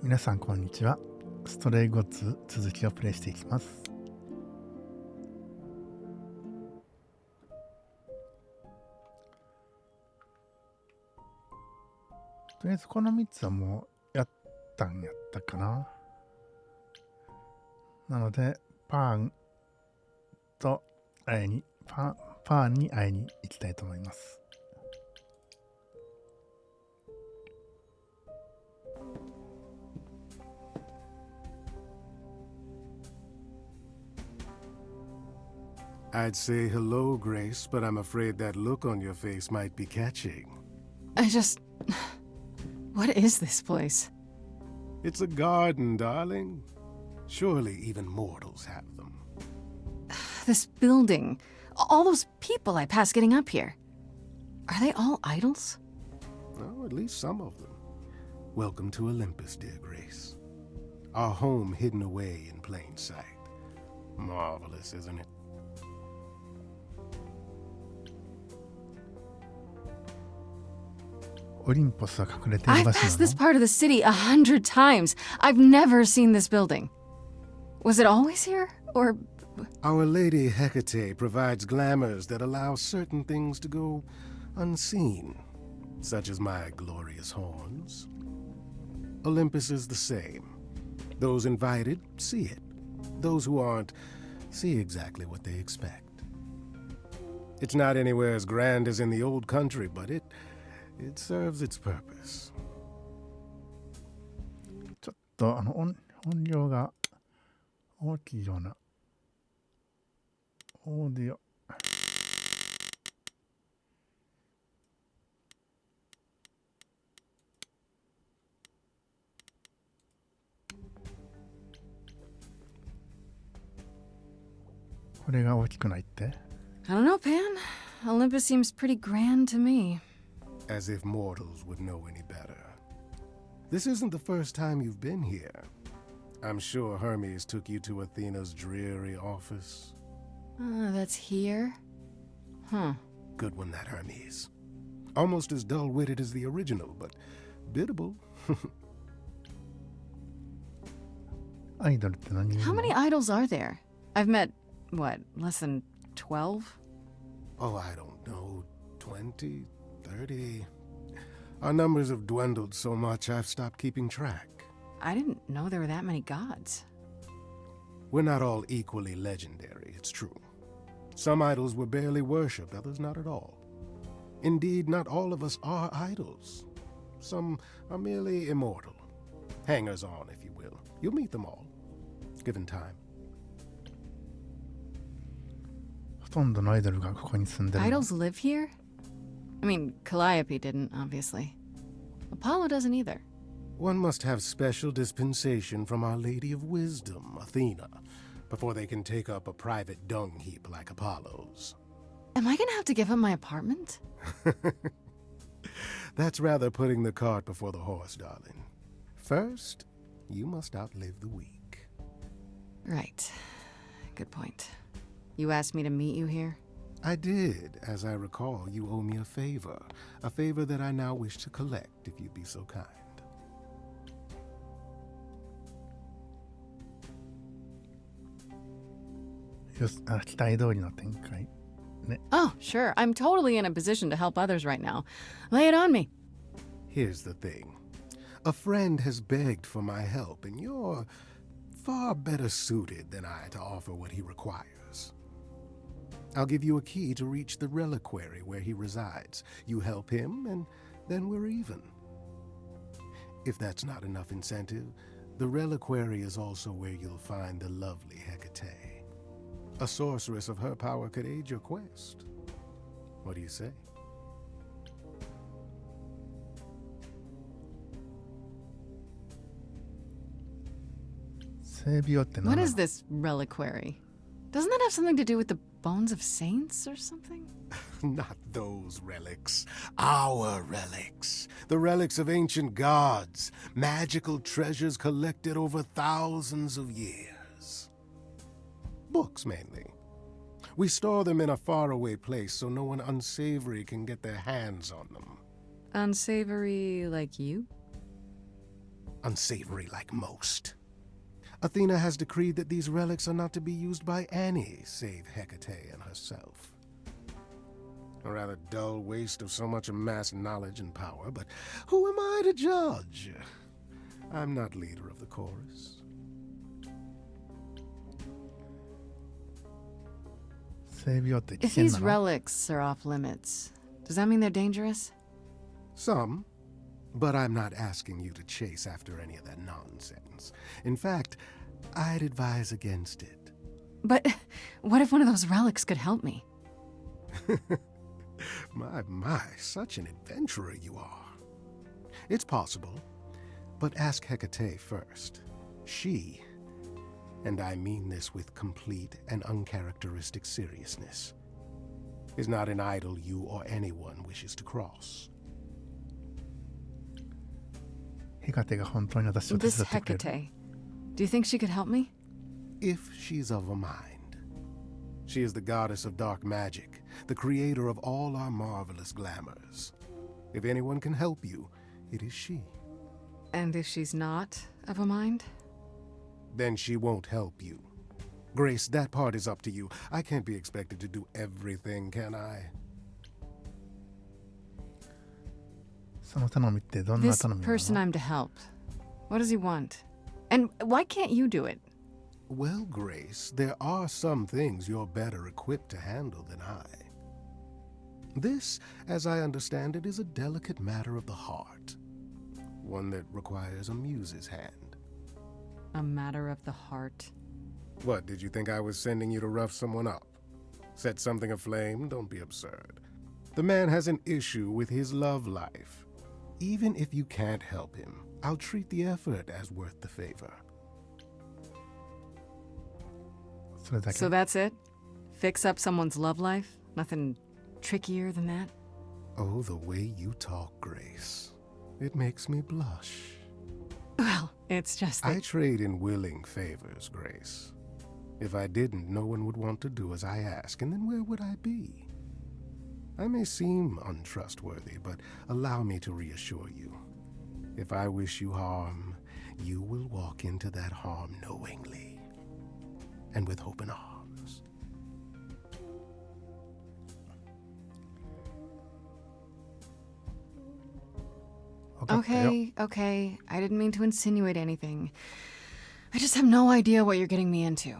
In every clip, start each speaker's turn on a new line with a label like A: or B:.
A: 皆さんこんにちは。ストレイゴッツ続きをプレイしていきます。とりあえずこの3つはもうやったかな。なのでパーンに会いに行きたいと思います。
B: I'd say hello, Grace, but I'm afraid that look on your face might be catching.
C: What is this place?
B: It's a garden, darling. Surely even mortals have them.
C: This building. All those people I pass getting up here. Are they all idols?
B: Well, at least some of them. Welcome to Olympus, dear Grace. Our home hidden away in plain sight. Marvelous, isn't it?
C: I've passed this part of the city 100 times. I've never seen this building. Was it always here, or...?
B: Our Lady Hecate provides glamours that allow certain things to go unseen, such as my glorious horns. Olympus is the same. Those invited see it. Those who aren't see exactly what they expect. It's not anywhere as grand as in the old country, but it serves its purpose.
A: ちょっと音量が大きいようなオーディオ。これが大きくないって？
C: I don't know, Pan. Olympus seems pretty grand to me.
B: As if mortals would know any better. This isn't the first time you've been here. I'm sure Hermes took you to Athena's dreary office.
C: That's here? Huh.
B: Good one, that Hermes. Almost as dull-witted as the original, but biddable.
C: How many idols are there? I've met, less than 12?
B: Oh, I don't know, 20, 30. Our numbers have dwindled so much I've stopped keeping track.
C: I didn't know there were that many gods.
B: We're not all equally legendary, it's true. Some idols were barely worshipped, others not at all. Indeed, not all of us are idols. Some are merely immortal. Hangers-on, if you will. You'll meet them all, given time.
C: Idols live here? I mean, Calliope didn't, obviously. Apollo doesn't either.
B: One must have special dispensation from Our Lady of Wisdom, Athena, before they can take up a private dung heap like Apollo's.
C: Am I gonna have to give up my apartment?
B: That's rather putting the cart before the horse, darling. First, you must outlive the week.
C: Right. Good point. You asked me to meet you here?
B: I did. As I recall, you owe me a favor that I now wish to collect, if you'd be so kind.
C: Oh, sure. I'm totally in a position to help others right now. Lay it on me.
B: Here's the thing. A friend has begged for my help, and you're far better suited than I to offer what he requires. I'll give you a key to reach the reliquary where he resides. You help him, and then we're even. If that's not enough incentive, the reliquary is also where you'll find the lovely Hecate. A sorceress of her power could aid your quest. What do you say?
C: What is this reliquary? Doesn't that have something to do with the bones of saints or something?
B: Not those relics. Our relics. The relics of ancient gods. Magical treasures collected over thousands of years. Books, mainly. We store them in a faraway place so no one unsavory can get their hands on them.
C: Unsavory like you?
B: unsavory like most. Athena has decreed that these relics are not to be used by any save Hecate and herself. A rather dull waste of so much amassed knowledge and power, but who am I to judge? I'm not leader of the chorus.
C: If these relics are off limits, does that mean they're dangerous?
B: Some, but I'm not asking you to chase after any of that nonsense. In fact, I'd advise against it.
C: But what if one of those relics could help me?
B: My, such an adventurer you are. It's possible, but ask Hecate first. She, and I mean this with complete and uncharacteristic seriousness, is not an idol you or anyone wishes to cross.
C: This Hecate, do you think she could help me?
B: If she's of a mind. She is the goddess of dark magic, the creator of all our marvelous glamours. If anyone can help you, it is she.
C: And if she's not of a mind?
B: Then she won't help you. Grace, that part is up to you. I can't be expected to do everything, can I?
C: This person I'm to help, what does he want? And why can't you do it?
B: Well, Grace, there are some things you're better equipped to handle than I. This, as I understand it, is a delicate matter of the heart. One that requires a muse's hand.
C: A matter of the heart?
B: What, did you think I was sending you to rough someone up? Set something aflame? Don't be absurd. The man has an issue with his love life. Even if you can't help him, I'll treat the effort as worth the favor.
C: So that's it? Fix up someone's love life? Nothing trickier than that?
B: Oh, the way you talk, Grace. It makes me blush.
C: Well, it's just that...
B: I trade in willing favors, Grace. If I didn't, no one would want to do as I ask, and then where would I be? I may seem untrustworthy, but allow me to reassure you. If I wish you harm, you will walk into that harm knowingly. And with open arms.
C: Okay. I didn't mean to insinuate anything. I just have no idea what you're getting me into.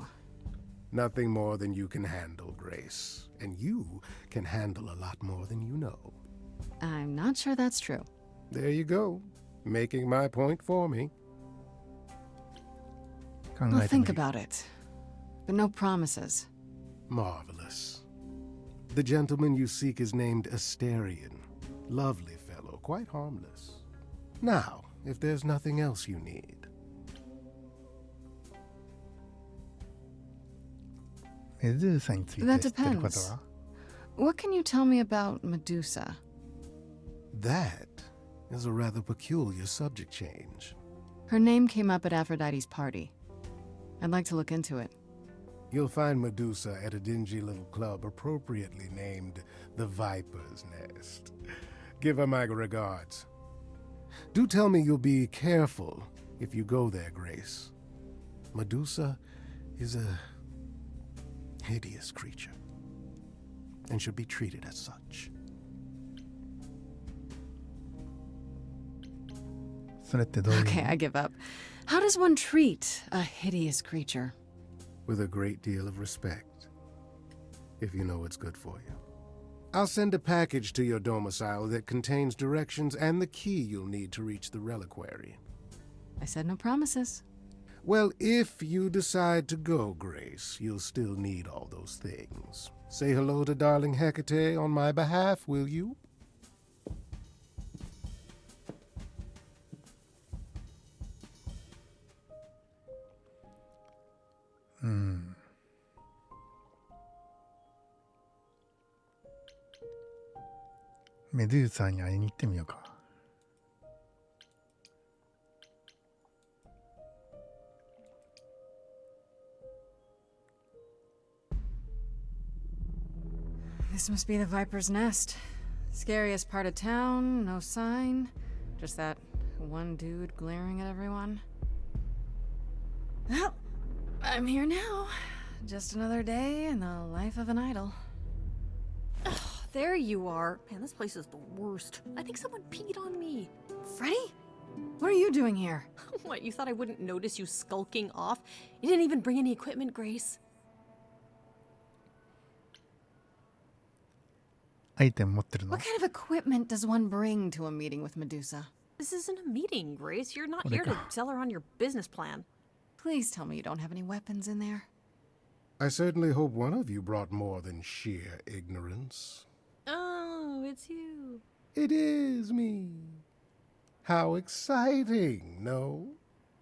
B: Nothing more than you can handle, Grace. And you can handle a lot more than you know.
C: I'm not sure that's true.
B: There you go. Making my point for me.
C: I'll think about it. But no promises.
B: Marvelous. The gentleman you seek is named Asterion. Lovely fellow, quite harmless. Now, if there's nothing else you need.
C: That depends. What can you tell me about Medusa?
B: That is a rather peculiar subject change.
C: Her name came up at Aphrodite's party. I'd like to look into it.
B: You'll find Medusa at a dingy little club appropriately named the Viper's Nest. Give her my regards. Do tell me you'll be careful if you go there, Grace. Medusa is a hideous creature and should be treated as such.
C: Okay, I give up. How does one treat a hideous creature?
B: With a great deal of respect, if you know what's good for you. I'll send a package to your domicile that contains directions and the key you'll need to reach the reliquary.
C: I said no promises.
B: Well, if you decide to go, Grace, you'll still need all those things. Say hello to darling Hecate on my behalf, will you?
A: Medusa に会いに行ってみようか。
C: This must be the Viper's Nest. Scariest part of town, no sign. Just that one dude glaring at everyone. Well, I'm here now. Just another day in the life of an idol.
D: Ugh, there you are. Man, this place is the worst. I think someone peed on me.
C: Freddie? What are you doing here?
D: What, you thought I wouldn't notice you skulking off? You didn't even bring any equipment, Grace.
A: アイテム持ってるの？
C: What kind of equipment does one bring to a meeting with Medusa?
D: This isn't a meeting, Grace. You're not here to sell her on your business plan.
C: Please tell me you don't have any weapons in there.
B: I certainly hope one of you brought more than sheer ignorance.
D: Oh, it's you.
B: It is me. How exciting, no?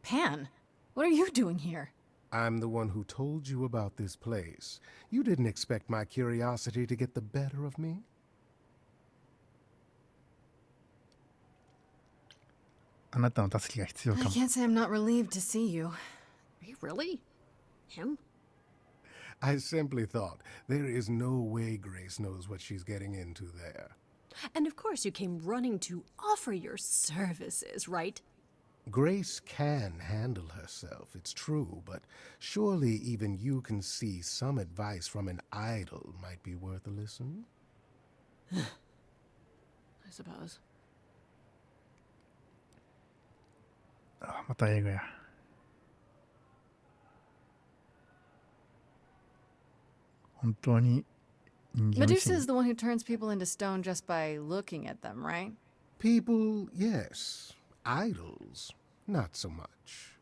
C: Pan, what are you doing here?
B: I'm the one who told you about this place. You didn't expect my curiosity to get the better of me?
A: あなたの助けが必要
C: I
A: かも。
C: can't say I'm not relieved to see you.
D: Are you really? Him?
B: I simply thought there is no way Grace knows what she's getting into there.
D: And of course you came running to offer your services, right?
B: Grace can handle herself, it's true, but surely even you can see some advice from an idol might be worth a listen.
D: I suppose.
A: あ、また英語や。本当に人形にし
C: Medusa is the one who turns people into stone just by looking at them, right?
B: People, yes. Idols, not so much.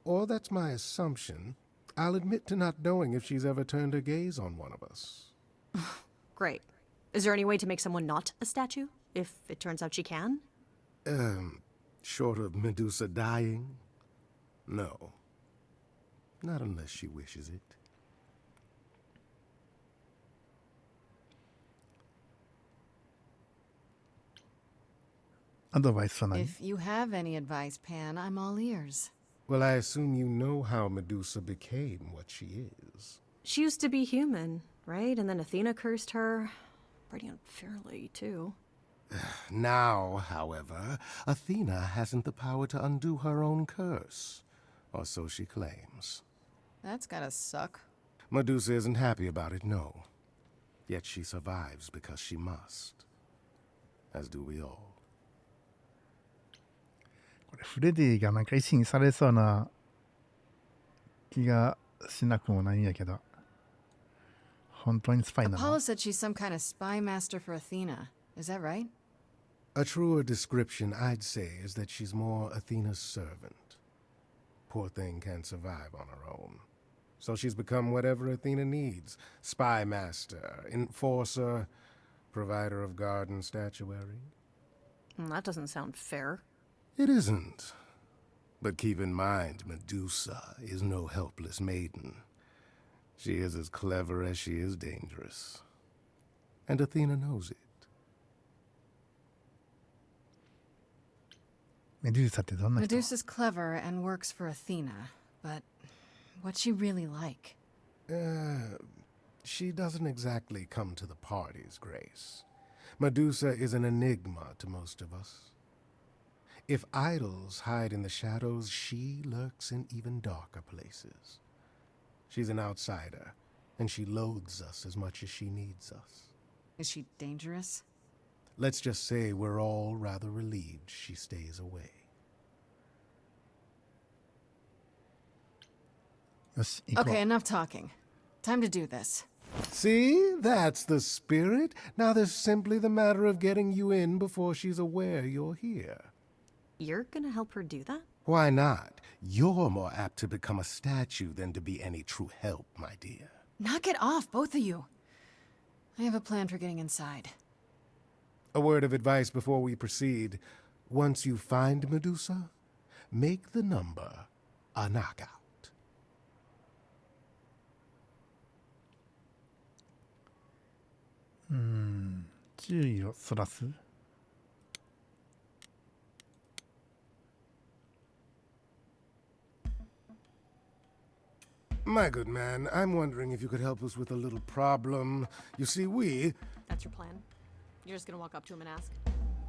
B: Or that's my assumption. I'll admit to not knowing if she's ever turned her gaze on one of us.
D: Great. Is there any way to make someone not a statue? If it turns out she can?
B: Short of Medusa dying? No. Not unless she wishes it.
A: アドバイスは何？
C: If you have any advice, Pan, I'm all ears.
B: Well, I assume you know how Medusa became what she is.
D: She used to be human, right? And then Athena cursed her. Pretty unfairly, too.
B: Now, however, Athena hasn't the power to undo her own curse. Or so she claims.
C: That's gotta suck.
B: Medusa isn't happy about it, no. Yet she survives because she must. As do we all.
A: これフレディがなんか意識にされそうな気がしなくもないんやけど。本当にスパイなの？
C: Apollo said she's some kind of spy master for Athena. Is that right?
B: A truer description, I'd say, is that she's more Athena's servant. Poor thing can't survive on her own. So she's become whatever Athena needs. Spy master, enforcer, provider of garden statuary.
D: That doesn't sound fair.
B: It isn't. But keep in mind, Medusa is no helpless maiden. She is as clever as she is dangerous. And Athena knows it.
A: メデューサってどんな人？
C: Medusa's clever and works for Athena, but what's she really like?
B: She doesn't exactly come to the parties, Grace. Medusa is an enigma to most of us. If idols hide in the shadows, she lurks in even darker places. She's an outsider, and she loathes us as much as she needs us.
C: Is she dangerous?
B: Let's just say we're all rather relieved she stays away.
A: よし、行こう。
C: Okay, enough talking. Time to do this.
B: See? That's the spirit. Now there's simply the matter of getting you in before she's aware you're here.
D: You're gonna help her do that?
B: Why not? You're more apt to become a statue than to be any true help, my dear.
C: Knock it off, both of you. I have a plan for getting inside.
B: A word of advice before we proceed. Once you find Medusa, make the number a knockout.
A: 注意をそらす。
B: My good man, I'm wondering if you could help us with a little problem. You see, we...
D: That's your plan? You're just gonna walk up to him and ask?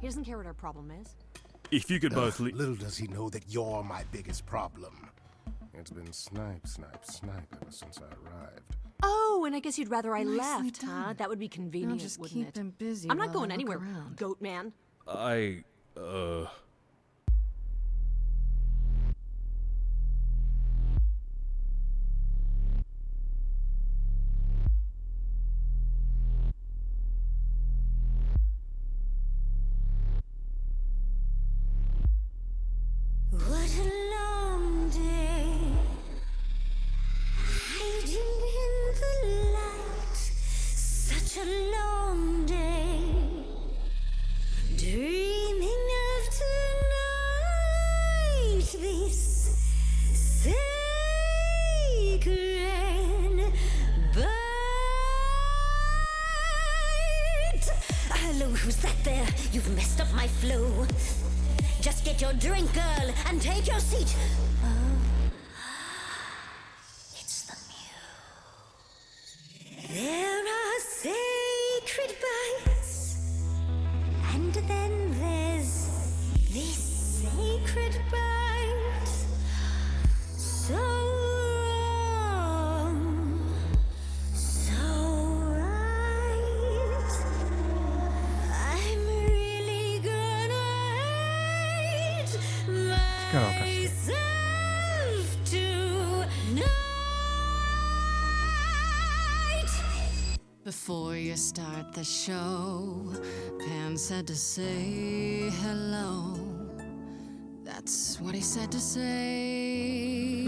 D: He doesn't care what our problem is.
E: If you could both
B: Little does he know that you're my biggest problem. It's been snipe, snipe, snipe ever since I arrived.
D: Oh, and I guess you'd rather I
C: Nicely
D: left, huh?
C: done.
D: That would be convenient,
C: just
D: wouldn't
C: keep
D: it?
C: him busy
D: I'm not
C: while I
D: going
C: look
D: anywhere,
C: around.
D: goat man.
F: What a long day, hiding in the light. Such a long day, dreaming of tonight. This sacred bite. Hello, who's that there? You've messed up my flow. Just get your drink, girl, and take your seat. Oh, it's the muse. There are sacred bites, and then there's this sacred bite. So wrong, so right. I'm really gonna hate myself tonight.
C: Before you start the show, Pan said to say hello. That's what he said to say.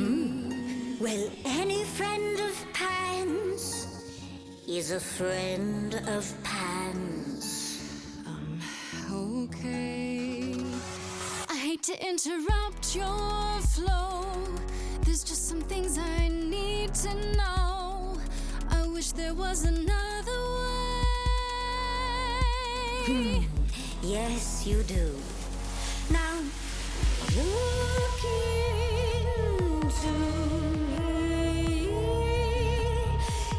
F: Well, any friend of Pan's is a friend of Pan's.
C: Okay. I hate to interrupt your flow. There's just some things I need to know. I wish there was another way.
F: Yes, you do. Now, look into me.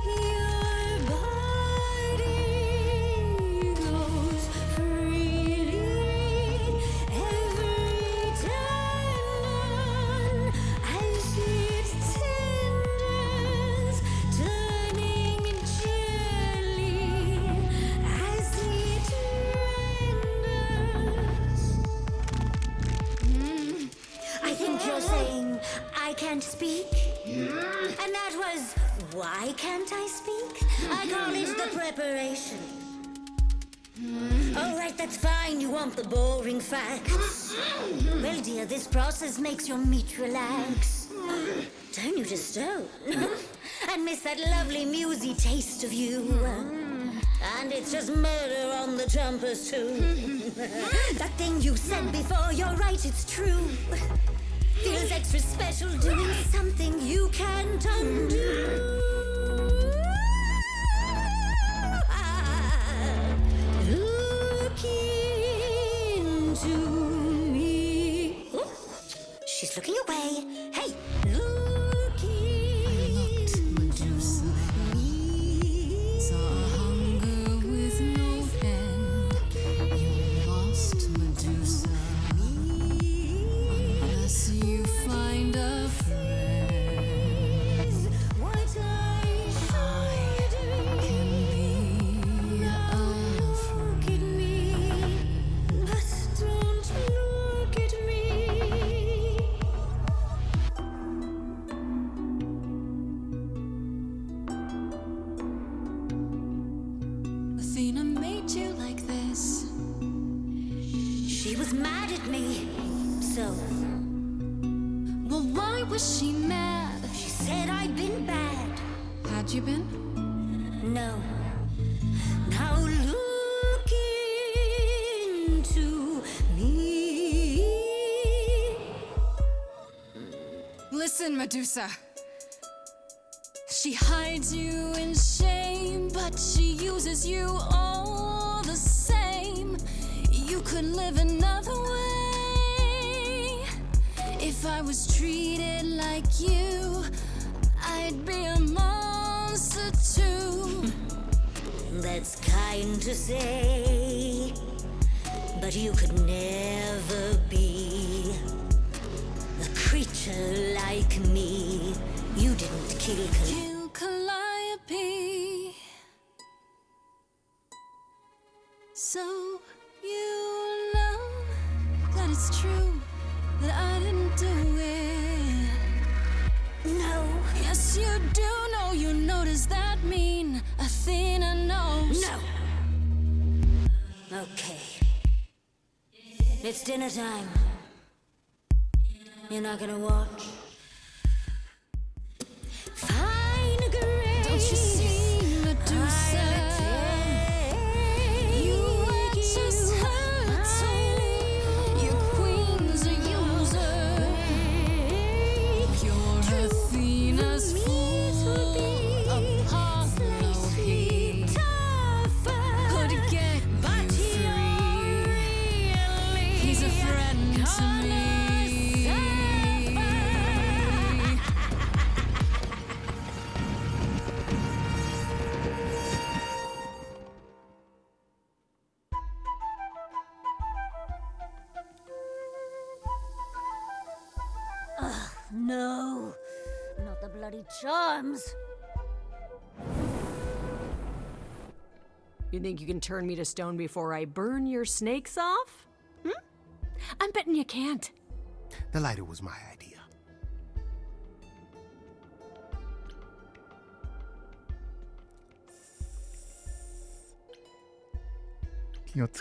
F: Your body goes freely every time as it tenders, turning jelly as it renders. I think you're saying I can't speak, and that was why can't I speak? I call it the preparation. All right, that's fine. You want the boring facts. Well, dear, this process makes your meat relax. Turn you to stone and miss that lovely musy taste of you. And it's just murder on the trumpets too. That thing you said before, you're right, it's true. Feels extra special doing something you can't undo. Look into me. Oh, she's looking away. Hey, look into
C: Medusa.
F: me.
C: Saw hunger with no end. You lost Medusa. Unless you find a friend,
F: What I should do.
C: can be
F: Look at me, but don't look at me.
C: Athena made you like this.
F: She was mad at me, so
C: Well, why was she mad?
F: she said I'd been bad.
C: Had you been?
F: No. Now look into me.
C: Listen, Medusa. She hides you in shame, but she uses you all the same. You could live another way. If I was treated like you, I'd be a monster too.
F: That's kind to say. But you could never be a creature like me. You didn't kill
C: Calliope. So you know that it's true that I didn't do it.
F: No.
C: Yes, you do know. You know, does that mean Athena knows?
F: No. Okay. It's dinner time. You're not gonna watch? Fine, Grace.
C: Don't you see, Medusa? You are just her tool. Your queen's a user. You're Athena's fool. Apollo, he could get you free. He's a friend to me.
F: No, not the bloody charms.
D: You think you can turn me to stone before I burn your snakes off? I'm betting you can't.
B: The lighter was my idea.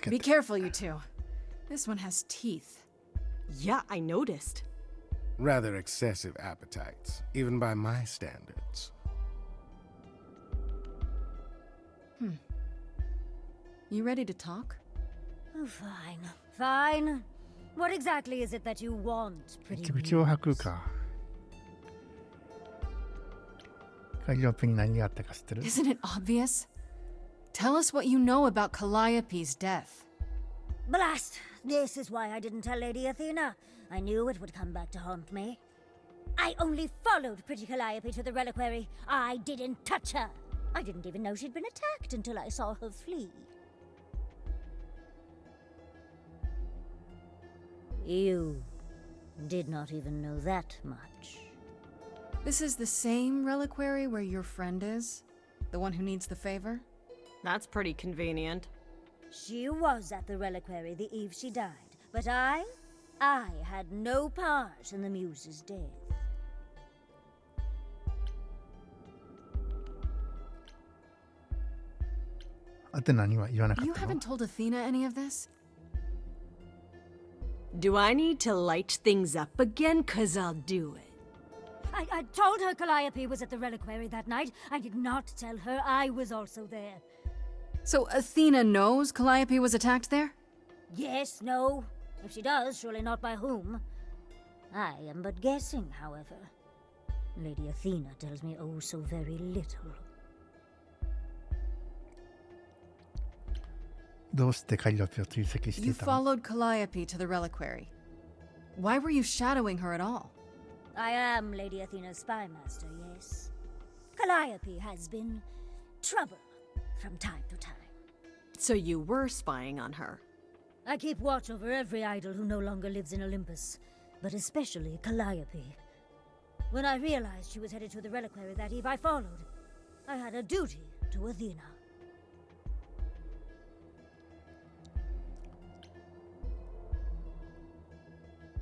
D: Be careful, you two. This one has teeth. Yeah, I noticed.
B: Rather excessive appetites, even by my standards.
D: You ready to talk?
F: Oh, fine, fine. What exactly is it that you want, pretty
A: 結局脅迫か。カリオペに何があったか知ってる？
D: Isn't it obvious? Tell us what you know about Calliope's death.
F: Blast! This is why I didn't tell Lady Athena. I knew it would come back to haunt me. I only followed pretty Calliope to the reliquary. I didn't touch her. I didn't even know she'd been attacked until I saw her flee. You did not even know that much.
D: This is the same reliquary where your friend is? The one who needs the favor? That's pretty convenient.
F: She was at the reliquary the eve she died, but I had no part in the muse's death.
A: アテナには言わなかっ
D: You
A: たの？
D: haven't told Athena any of this? Do I need to light things up again? 'Cause I'll do it.
F: I told her Calliope was at the reliquary that night. I did not tell her I was also there.
D: So Athena knows Calliope was attacked there?
F: Yes, no. If she does, surely not by whom. I am but guessing, however. Lady Athena tells me oh so very little.
A: どうしてカリオペを追跡して
D: You
A: いたの？
D: followed Calliope to the reliquary. Why were you shadowing her at all?
F: I am Lady Athena's spy master, yes. Calliope has been trouble from time to time.
D: So you were spying on her.
F: I keep watch over every idol who no longer lives in Olympus, but especially Calliope. When I realized she was headed to the reliquary that eve, I followed. I had a duty to Athena.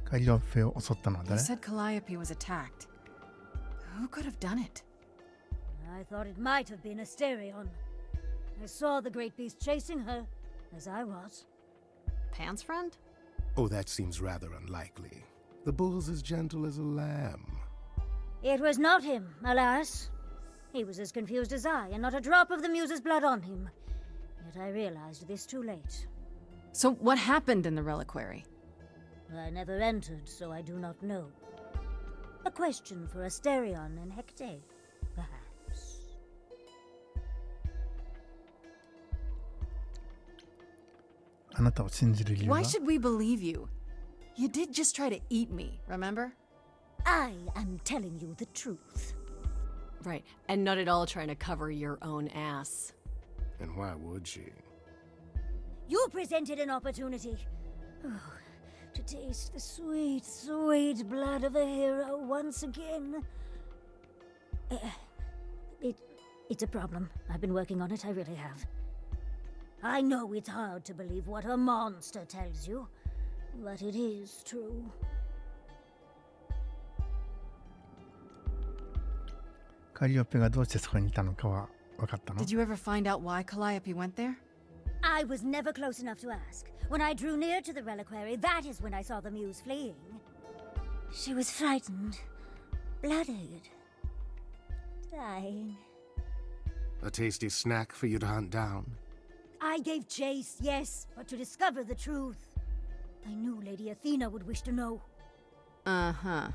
A: カリオペを襲ったのは
D: You
A: 誰？
D: said Calliope was attacked. Who could have done it?
F: I thought it might have been Asterion. I saw the great beast chasing her, as I was.
D: Pan's friend?
B: Oh, that seems rather unlikely. The bull's as gentle as a lamb.
F: It was not him, alas. He was as confused as I, and not a drop of the muse's blood on him. Yet I realized this too late.
D: So what happened in the reliquary?
F: I never entered, so I do not know. A question for Asterion and Hecate, perhaps.
A: あなたを信じる理由は？
D: Why should we believe you? You did just try to eat me, remember?
F: I am telling you the truth.
D: Right, and not at all trying to cover your own ass.
B: And why would she?
F: You presented an opportunity. Oh, to taste the sweet, sweet blood of a hero once again. It's a problem. I've been working on it, I really have. I know it's hard to believe what a monster tells you, but it is true.
A: カリオペがどうしてそこにいたのかは分かったの？
D: Did you ever find out why Calliope went there?
F: I was never close enough to ask. When I drew near to the reliquary, that is when I saw the muse fleeing. She was frightened, blooded, dying.
B: A tasty snack for you to hunt down.
F: I gave chase, yes, but to discover the truth. I knew Lady Athena would wish to know.
D: Uh-huh.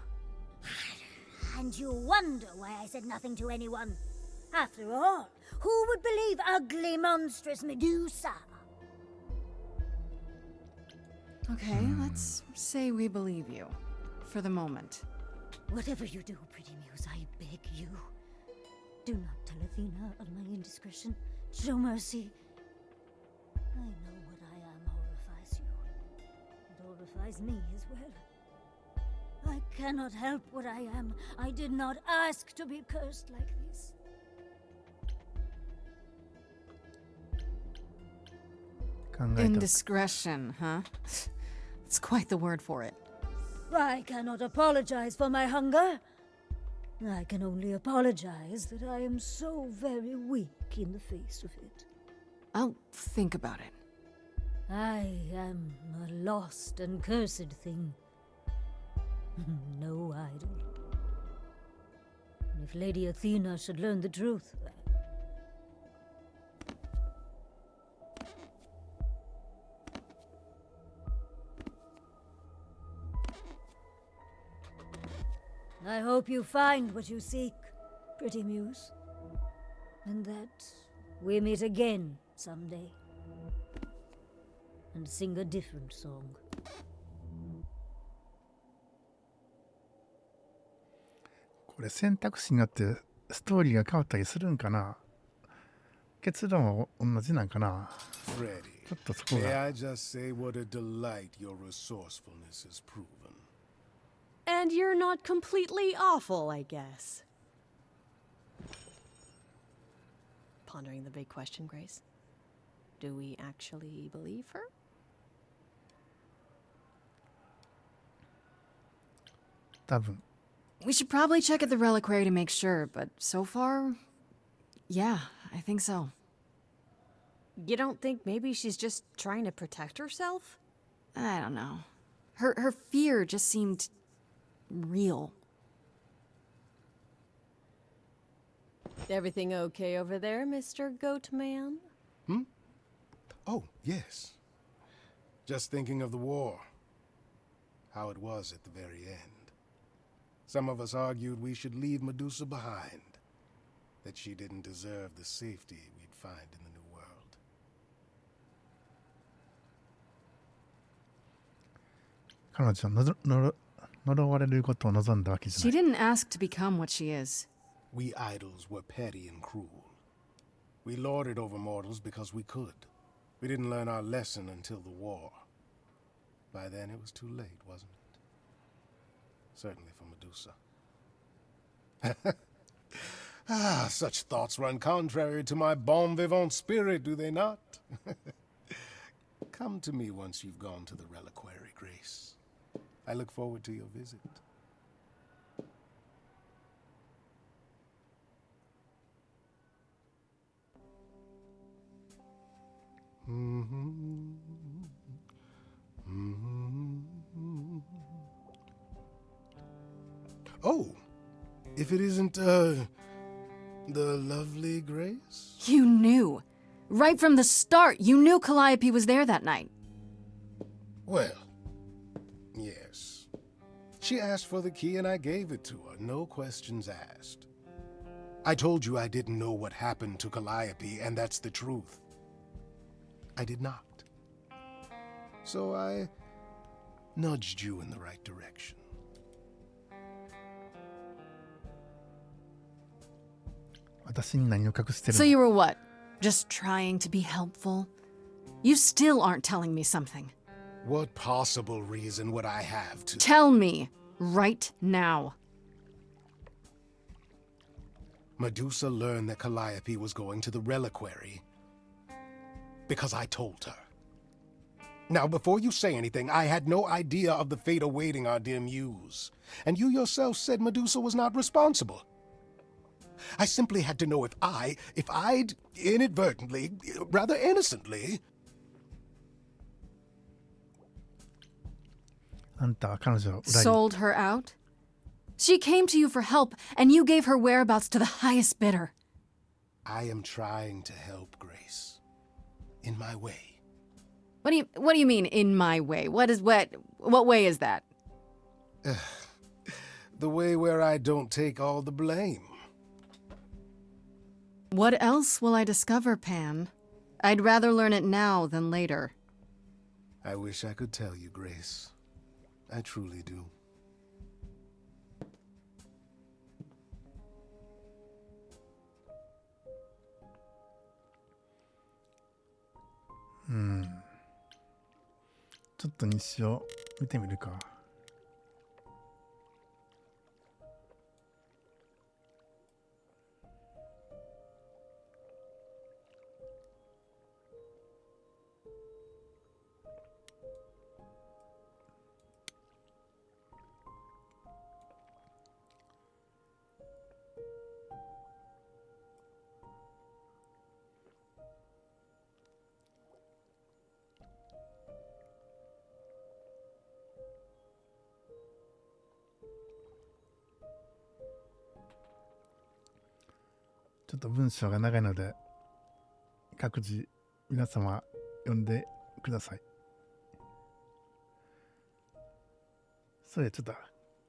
F: And you wonder why I said nothing to anyone. After all, who would believe ugly, monstrous Medusa?
D: Okay, let's say we believe you. For the moment.
F: Whatever you do, pretty muse, I beg you. Do not tell Athena of my indiscretion. Show mercy. I know what I am horrifies you. It horrifies me as well. I cannot help what I am. I did not ask to be cursed like this.
D: Indiscretion, huh? It's quite the word for it.
F: I cannot apologize for my hunger. I can only apologize that I am so very weak in the face of it.
D: I'll think about it.
F: I am a lost and cursed thing. No idol. If Lady Athena should learn the truth, I hope you find what you seek, pretty muse, and that we meet again someday and sing a different song.
A: これ選択肢によってストーリーが変わったりするんかな？結論は同じなんかな？
B: Freddy,
A: ちょっとそこ
B: may
A: が
B: I just say what a delight your resourcefulness has proven.
E: And you're not completely awful, I guess. Pondering the big question, Grace. Do we actually believe her?
A: 多分
D: We should probably check at the reliquary to make sure, but so far, yeah, I think so.
E: You don't think maybe she's just trying to protect herself?
D: I don't know. Her fear just seemed real.
E: Everything okay over there, Mr. Goatman?
B: Oh, yes. Just thinking of the war. How it was at the very end. Some of us argued we should leave Medusa behind. That she didn't deserve the safety we'd find in the new world.
A: 彼女は呪われることを望んだわけじゃ
D: She
A: ない。
D: didn't ask to become what she is.
B: We idols were petty and cruel. We lorded over mortals because we could. We didn't learn our lesson until the war. By then it was too late, wasn't it? Certainly for Medusa. Such thoughts run contrary to my bon vivant spirit, do they not? Come to me once you've gone to the reliquary, Grace. I look forward to your visit. Oh, if it isn't, the lovely Grace?
D: You knew. Right from the start, you knew Calliope was there that night.
B: Well, yes. She asked for the key and I gave it to her, no questions asked. I told you I didn't know what happened to Calliope, and that's the truth. I did not. So I nudged you in the right direction.
A: So
D: So you were what? Just trying to be helpful? You still aren't telling me something.
B: What possible reason would I have to?
D: Tell me right now.
B: Medusa learned that Calliope was going to the reliquary because I told her. Now, before you say anything, I had no idea of the fate awaiting our dear muse. And you yourself said Medusa was not responsible. I simply had to know if I'd inadvertently, rather innocently...
A: あんたは彼女を裏切り
D: Sold her out? She came to you for help, and you gave her whereabouts to the highest bidder.
B: I am trying to help Grace. In my way.
D: What do you mean, in my way? What way is that?
B: The way where I don't take all the blame.
D: What else will I discover, Pan? I'd rather learn it now than later.
B: I wish I could tell you, Grace. I truly do.
A: Hmm. ちょっと日誌を見てみるか。ちょっと文章が長いので各自皆様読んでください。それちょっと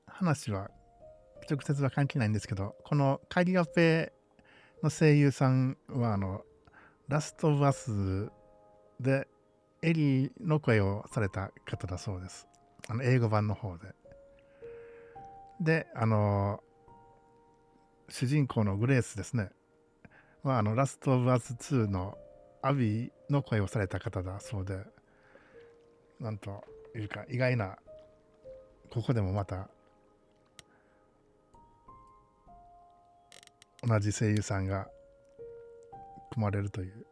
A: 話は直接は関係ないんですけど、このカリオペの声優さんはラストオブアスでエリーの声をされた方だそうです。英語版の方で。で、主人公のグレースですね。はラストオブアス2のアビーの声をされた方だそうで、なんというか意外な、ここでもまた同じ声優さんが組まれるという。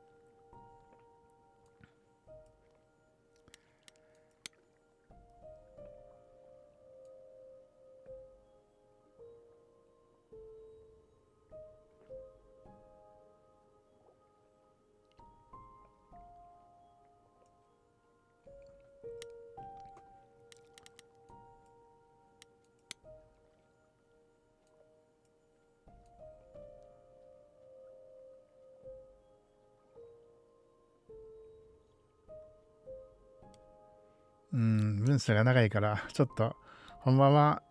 A: 文章が長いからちょっとほんまは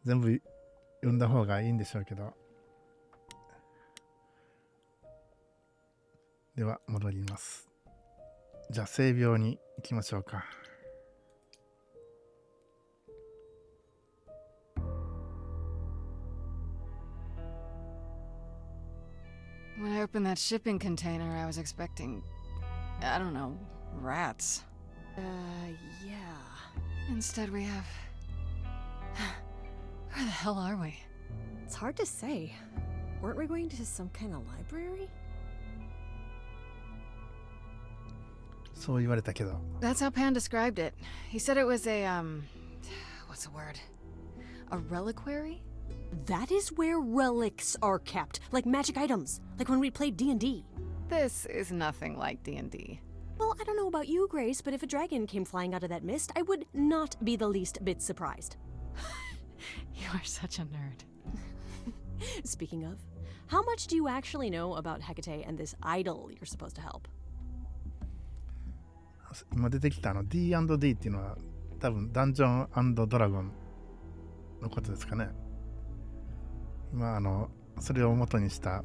A: 全部読んだ方がいいんでしょうけど、では戻ります。じゃあ性病に行きましょうか。
D: When I opened that shipping container, I was expecting, I don't know, rats.
E: Yeah.
D: Instead we have... Where the hell are we?
E: It's hard to say. Weren't we going to some kind of library?
A: そう言われたけど。
D: That's how Pan described it. He said it was a, what's the word? A reliquary?
E: That is where relics are kept, like magic items, like when we played D&D.
D: This is nothing like D&D.
E: Well, I don't know about you, Grace, but if a dragon came flying out of that mist, I would not be the least bit surprised.
D: You are such a nerd.
E: Speaking of, how much do you actually know about Hecate and this idol you're supposed to help?
A: 今出てきたD&D っていうのは多分ダンジョン&ドラゴンのことですかね。今それを元にした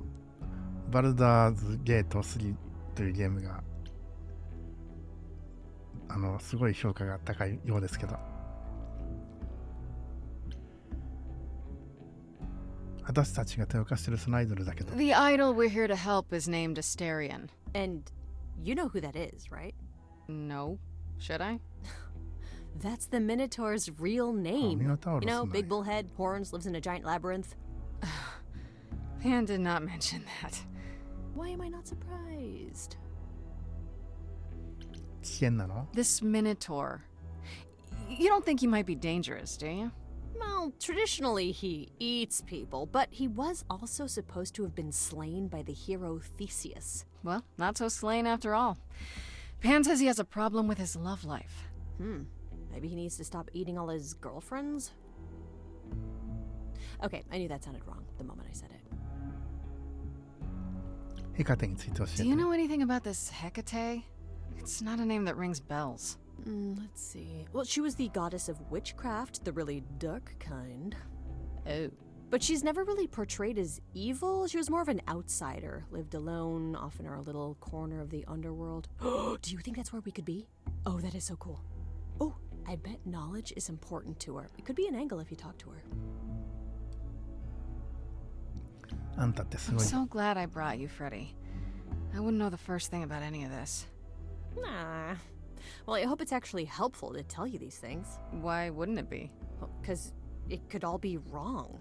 A: バルダーズゲート3というゲームがすごい評価が高いようですけど、私たちが手を貸してるそのアイドルだけど。
D: The idol we're here to help is named Asterion.
E: And You know who that is, right?
D: No. Should I?
E: That's the Minotaur's real name.
A: Minotaurus
E: You know,
A: ね。
E: big bullhead, horns, lives in a giant labyrinth.
D: Pan did not mention that.
E: Why am I not surprised?
A: 危険なの？
D: This Minotaur. You don't think he might be dangerous, do you?
E: Well, traditionally he eats people, but he was also supposed to have been slain by the hero Theseus.
D: Well, not so slain after all. Pan says he has a problem with his love life.
E: Maybe he needs to stop eating all his girlfriends? Okay, I knew that sounded wrong the moment I said it.
A: ヘカテについて教えて。
D: Do you know anything about this Hecate? It's not a name that rings bells.
E: Let's see. Well, she was the goddess of witchcraft, the really dark kind.
D: Oh.
E: But she's never really portrayed as evil. She was more of an outsider, lived alone, off in her little corner of the underworld. Do you think that's where we could be? Oh, that is so cool. Oh, I bet knowledge is important to her. It could be an angle if you talk to her.
A: あんたってす
D: I'm
A: ごい。
D: so glad I brought you, Freddy. I wouldn't know the first thing about any of this.
E: Nah. Well, I hope it's actually helpful to tell you these things.
D: Why wouldn't it be?
E: Because it could all be wrong.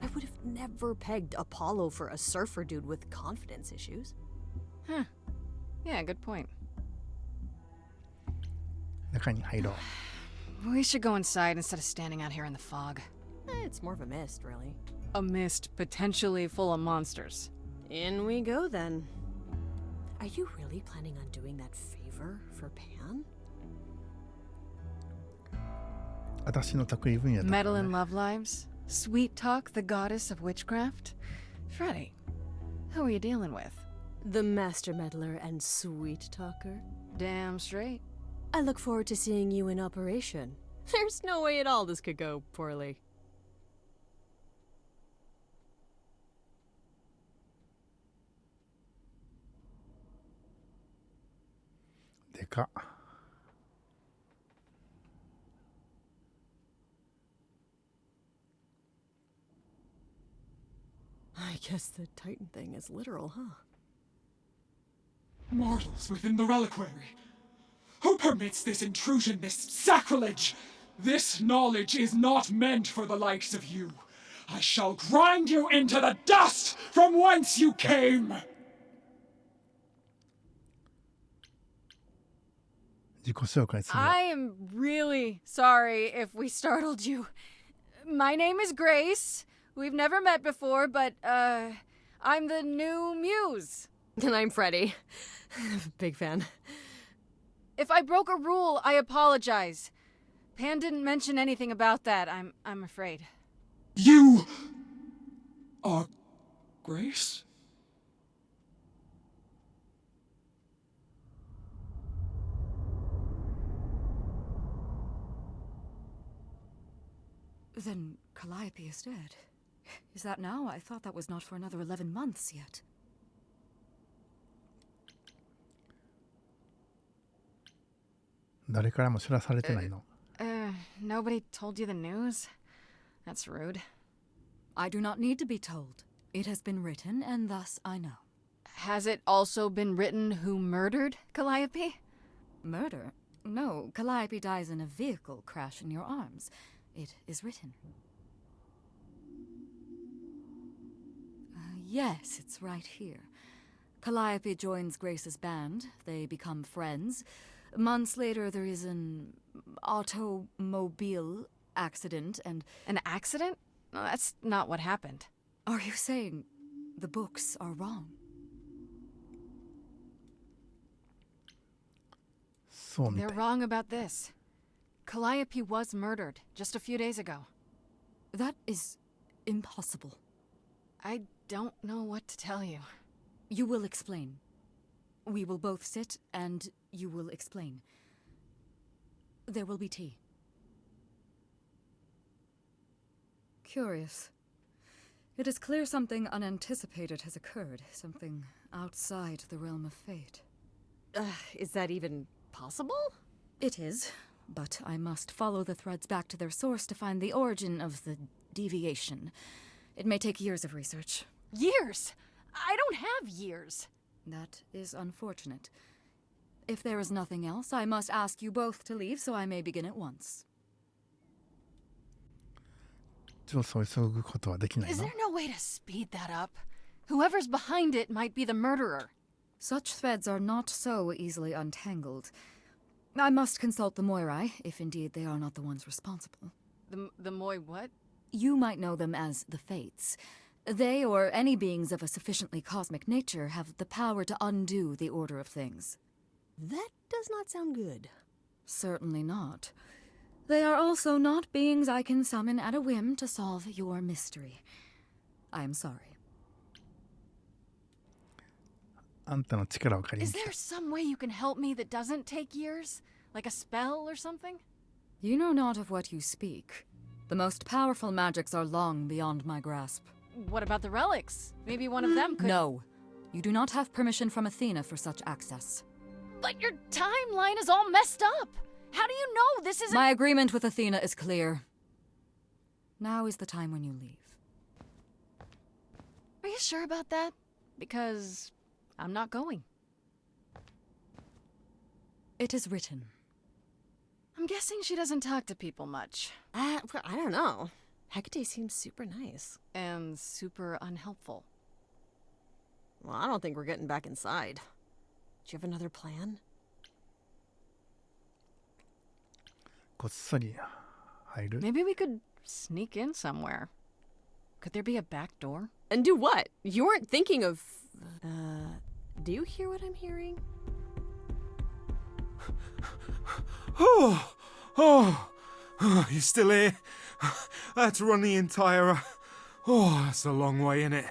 E: I would have never pegged Apollo for a surfer dude with confidence issues.
D: Huh. Yeah, good point.
A: 中に入ろう。
D: We should go inside instead of standing out here in the fog.
E: It's more of a mist, really.
D: A mist potentially full of monsters.
E: In we go, then. Are you really planning on doing that favor for Pan?
A: 私の得意分野だから
D: Meddle
A: ね
D: in love lives? Sweet Talk, the goddess of witchcraft? Freddy, who are you dealing with?
E: The master meddler and sweet talker.
D: Damn straight.
E: I look forward to seeing you in operation. There's no way at all this could go poorly.
A: でかっ。
E: I guess the Titan thing is literal, huh?
G: Mortals within the reliquary. Who permits this intrusion, this sacrilege? This knowledge is not meant for the likes of you. I shall grind you into the dust from whence you came.
A: 自己紹介するよ。
D: I am really sorry if we startled you. My name is Grace. We've never met before, but, I'm the new muse.
E: And I'm Freddy. Big fan.
D: If I broke a rule, I apologize. Pan didn't mention anything about that, I'm afraid.
G: You are Grace?
H: Then Calliope is dead. Is that now? I thought that was not for another 11 months yet.
A: 「誰からも知らされてないの？
D: Nobody told you the news? That's rude.
H: I do not need to be told. It has been written, and thus I know.
D: Has it also been written who murdered Calliope?
H: Murder? No, Calliope dies in a vehicle crash in your arms. It is written. Yes, it's right here. Calliope joins Grace's band. They become friends. Months later, there is an automobile accident and...
D: An accident? No, that's not what happened.
H: Are you saying the books are wrong?
A: そうみた
D: They're
A: い。
D: wrong about this. Calliope was murdered just a few days ago.
H: That is impossible.
D: I don't know what to tell you.
H: You will explain. We will both sit, and you will explain. There will be tea. Curious. It is clear something unanticipated has occurred, something outside the realm of fate.
E: Is that even possible?
H: It is, but I must follow the threads back to their source to find the origin of the deviation. It may take years of research.
D: Years? I don't have years.
H: That is unfortunate. If there is nothing else, I must ask you both to leave so I may begin at once.
A: 調査を急ぐことはできない
D: Is
A: の
D: there no way to speed that up? Whoever's behind it might be the murderer.
H: Such threads are not so easily untangled. I must consult the Moirai, if indeed they are not the ones responsible.
D: The Moi what?
H: You might know them as the Fates. They, or any beings of a sufficiently cosmic nature, have the power to undo the order of things.
E: That does not sound good.
H: Certainly not. They are also not beings I can summon at a whim to solve your mystery. I am sorry.
A: あんたの力を借り
D: Is
A: に来
D: there
A: た
D: some way you can help me that doesn't take years? Like a spell or something?
H: You know not of what you speak. The most powerful magics are long beyond my grasp.
D: What about the relics? Maybe one of them could.
H: No. You do not have permission from Athena for such access.
D: But your timeline is all messed up. How do you know this isn't.
H: My agreement with Athena is clear. Now is the time when you leave.
D: Are you sure about that? Because I'm not going.
H: It is written.
D: I'm guessing she doesn't talk to people much.
E: I don't know. Hecate seems super nice.
D: And super unhelpful.
E: Well, I don't think we're getting back inside. Do you have another plan?
A: こっそり入る
D: Maybe we could sneak in somewhere. Could there be a back door?
E: And do what? You weren't thinking of... do you hear what I'm hearing?
I: Oh, you're still here? I had to run the entire... Oh, that's a long way, innit?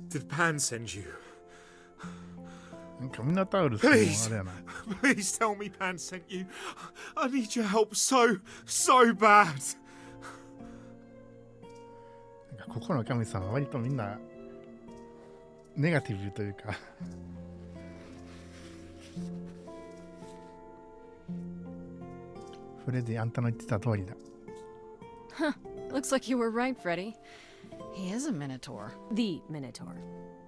I: Did Pan send you?
A: なんかミノタウルスもあれ
I: Please,
A: やな
I: please tell me Pan sent you. I need your help so bad.
A: なんかここの神様は割とみんなネガティブというかフレディあんたの言ってた通りだ
D: Huh. Looks like you were right, Freddy. He is a Minotaur.
E: The Minotaur.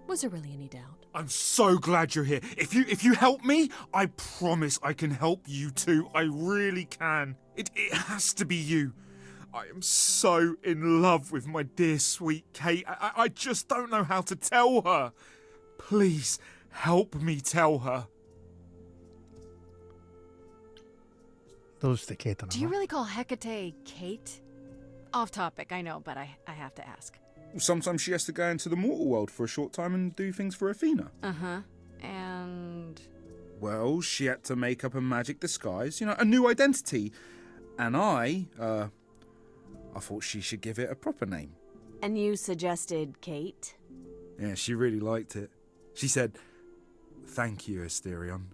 E: Was there really any doubt?
I: I'm so glad you're here. If you help me, I promise I can help you too. I really can. It has to be you. I am so in love with my dear sweet Kate. I just don't know how to tell her. Please help me tell her.
A: どうしてケイトな
D: Do you
A: の
D: really call Hecate Kate? Off topic, I know, but I have to ask.
J: Sometimes she has to go into the mortal world for a short time and do things for Athena.
D: Uh-huh. And...
J: Well, she had to make up a magic disguise, a new identity. And I thought she should give it a proper name.
E: And you suggested Kate?
J: Yeah, she really liked it. She said, "Thank you, Asterion."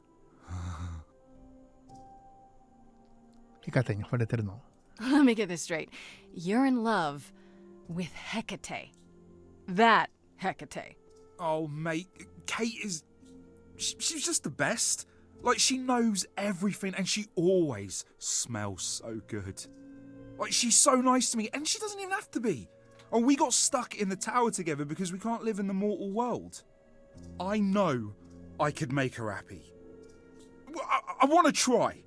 A: ヘカテに惚れてるの
D: Let me get this straight. You're in love with Hecate. That Hecate.
J: Oh, mate, Kate is... She's just the best. Like, she knows everything and she always smells so good. Like, she's so nice to me and she doesn't even have to be. Oh, we got stuck in the tower together because we can't live in the mortal world. I know I could make her happy. I want to try.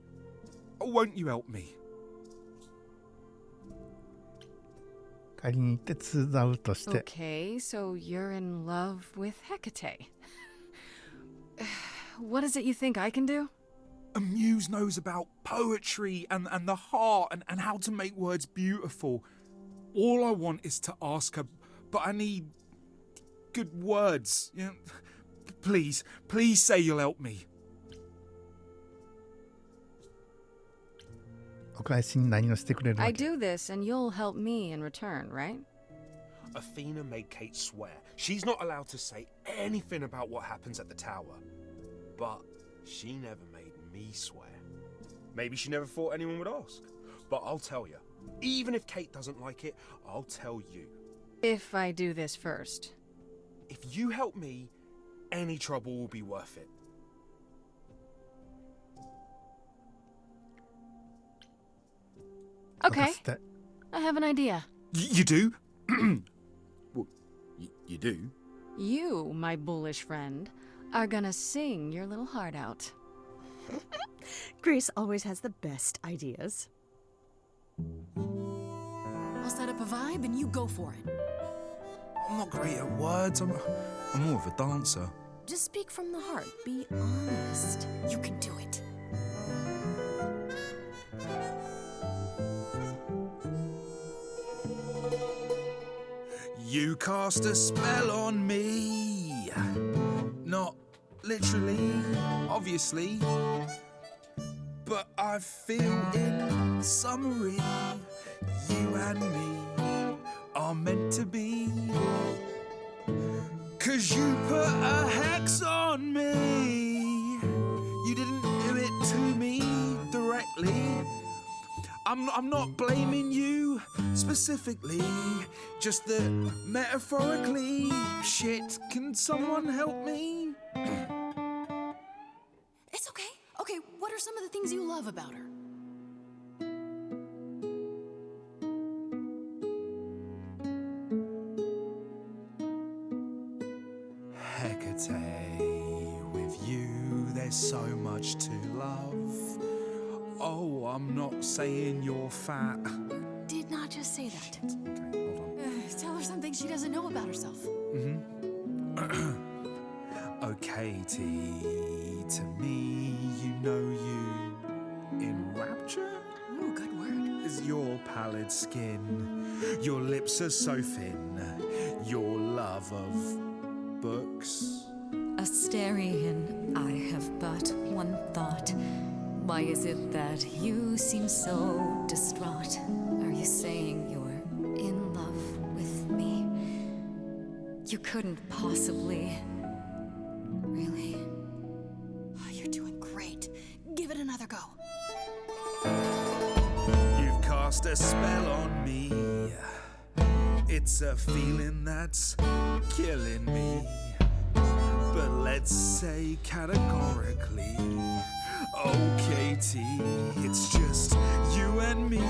J: Won't you help me?
A: 仮に行って手伝うとして
D: Okay, so you're in love with Hecate. What is it you think I can do?
J: A muse knows about poetry and the heart and how to make words beautiful. All I want is to ask her, but I need good words. Please say you'll help me.
A: お返しに何をしてくれる
D: I
A: わけ
D: do this and you'll help me in return, right?
B: Athena made Kate swear she's not allowed to say anything about what happens at the tower. But she never made me swear. Maybe she never thought anyone would ask. But I'll tell you, even if Kate doesn't like it, I'll tell you.
D: If I do this first.
B: If you help me, any trouble will be worth it.
D: Okay,
A: 任せて
D: I have an idea.
J: You do? Well, You do?
D: You, my bullish friend, are gonna sing your little heart out.
E: Grace always has the best ideas.
H: I'll set up a vibe and you go for it.
J: I'm not great at words. I'm more of a dancer.
E: Just speak from the heart. Be honest.
H: You can do it.
J: You cast a spell on me. Not literally, obviously. But I feel in summary, you and me are meant to be. 'Cause you put a hex on me. You didn't do it to me directly. I'm not blaming you specifically, just that metaphorically. Shit, can someone help me?
H: It's okay. Okay, what are some of the things you love about her?
J: Hecate, with you there's so much to love. Oh, I'm not saying you're fat.
H: Did not just say that.
J: Okay, hold on.
H: Tell her something she doesn't know about herself.
J: Oh, Katie, to me, you know you in rapture?
H: Ooh, good word.
J: Is your pallid skin, your lips are so thin, your love of books.
H: Asterian, I have but one thought. Why is it that you seem so distraught? Are you saying you're in love with me? You couldn't possibly. Really? You're doing great. Give it another go.
J: You've cast a spell on me. It's a feeling that's killing me. But let's say categorically, oh Katie, it's just you and me.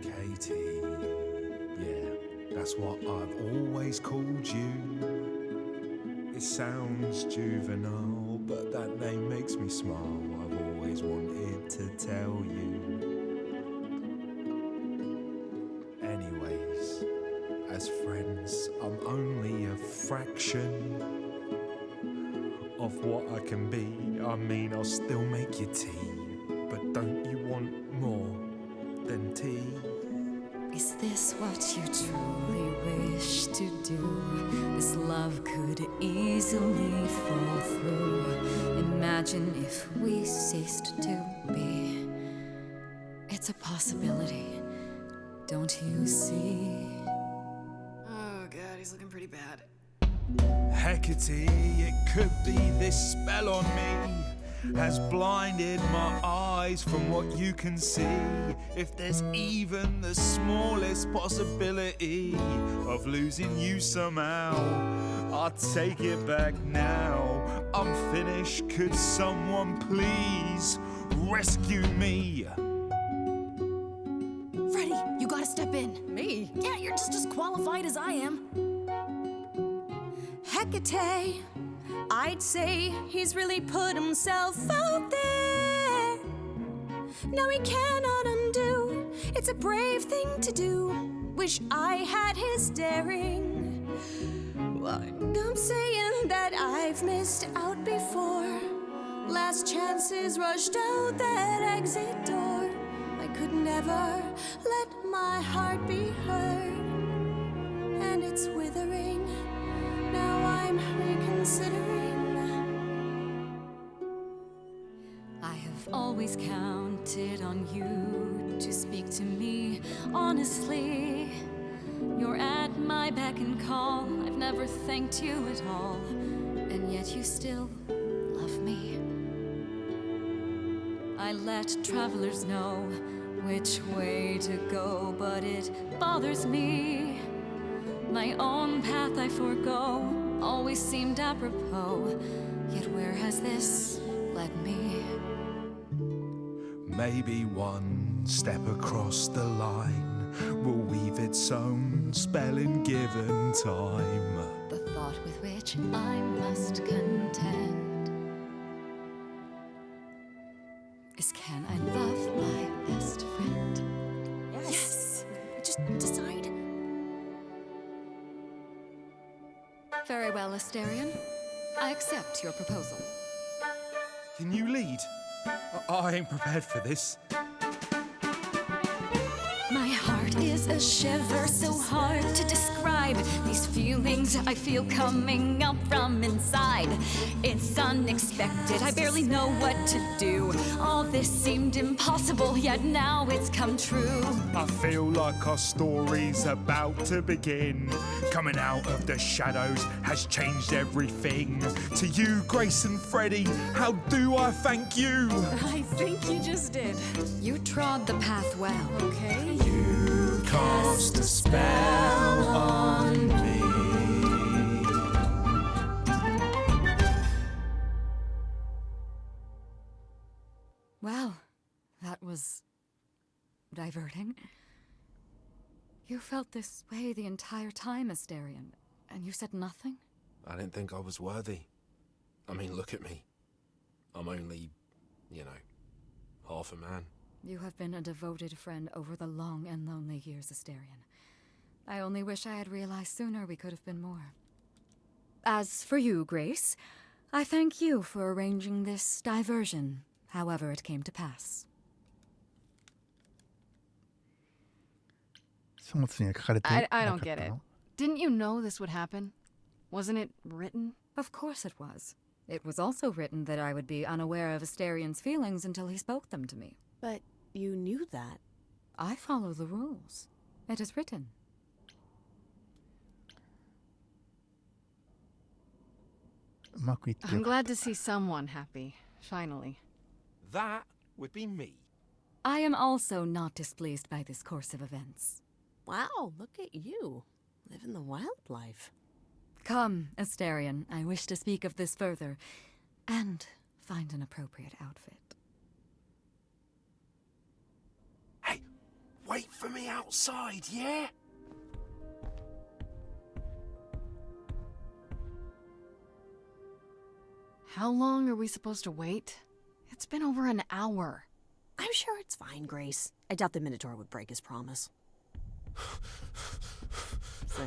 J: Katie, yeah, that's what I've always called you. It sounds juvenile, but that name makes me smile. I've always wanted to tell you. Anyways, as friends, I'm only a fraction of what I can be. I mean, I'll still make you tea, but don't you want more than tea?
H: Is this what you truly wish to do? This love could easily fall through. Imagine if we ceased to be. It's a possibility, don't you see? Oh god, he's looking pretty bad.
J: Hecate, it could be this spell on me has blinded my eyes from what you can see. If there's even the smallest possibility of losing you somehow, I'll take it back now. I'm finished, could someone please rescue me?
H: Freddie, you gotta step in.
E: Me?
H: Yeah, you're just as qualified as I am.
E: Hecate, I'd say he's really put himself out there. No, he cannot undo. It's a brave thing to do. Wish I had his daring. Well, I'm saying that I've missed out before. Last chances rushed out that exit door. I could never let my heart be heard. And it's withering. Now I'm reconsidering.
H: I have always counted on you to speak to me honestly. You're at my beck and call. I've never thanked you at all, and yet you still love me. I let travelers know which way to go, but it bothers me. My own path I forego, always seemed apropos. Yet where has this led me?
J: Maybe one step across the line,
I: will weave its own spell in given time.
H: The thought with which I must contend is, can I love my best friend?
E: Yes. Just decide.
H: Very well, Asterion. I accept your proposal.
I: Can you lead? I ain't prepared for this.
H: My heart is a shiver so hard to describe. These feelings I feel coming up from inside. It's unexpected, I barely know what to do. All this seemed impossible, yet now it's come true.
I: I feel like our story's about to begin. Coming out of the shadows has changed everything. To you, Grace and Freddie, how do I thank you?
E: I think you just did.
H: You trod the path well.
E: Okay.
I: You cast a spell on me.
H: Well, that was diverting. You felt this way the entire time, Asterion, and you said nothing?
B: I didn't think I was worthy. I mean, look at me. I'm only, half a man.
H: You have been a devoted friend over the long and lonely years, Asterion. I only wish I had realized sooner we could have been more. As for you, Grace, I thank you for arranging this diversion, however it came to pass.
A: 書物には書かれて
D: I
A: なか
D: don't
A: った
D: get it.
A: の
D: Didn't you know this would happen? Wasn't it written?
H: Of course it was. It was also written that I would be unaware of Asterion's feelings until he spoke them to me.
E: But you knew that.
H: I follow the rules. It is written.
A: うまくいって
D: I'm
A: よかっ
D: glad to see someone happy, finally.
J: That would be me.
H: I am also not displeased by this course of events.
E: Wow, look at you. Living the wildlife.
H: Come, Asterion, I wish to speak of this further, and find an appropriate outfit.
J: Hey, wait for me outside, yeah?
D: How long are we supposed to wait? It's been over an hour.
E: I'm sure it's fine, Grace. I doubt the Minotaur would break his promise. So,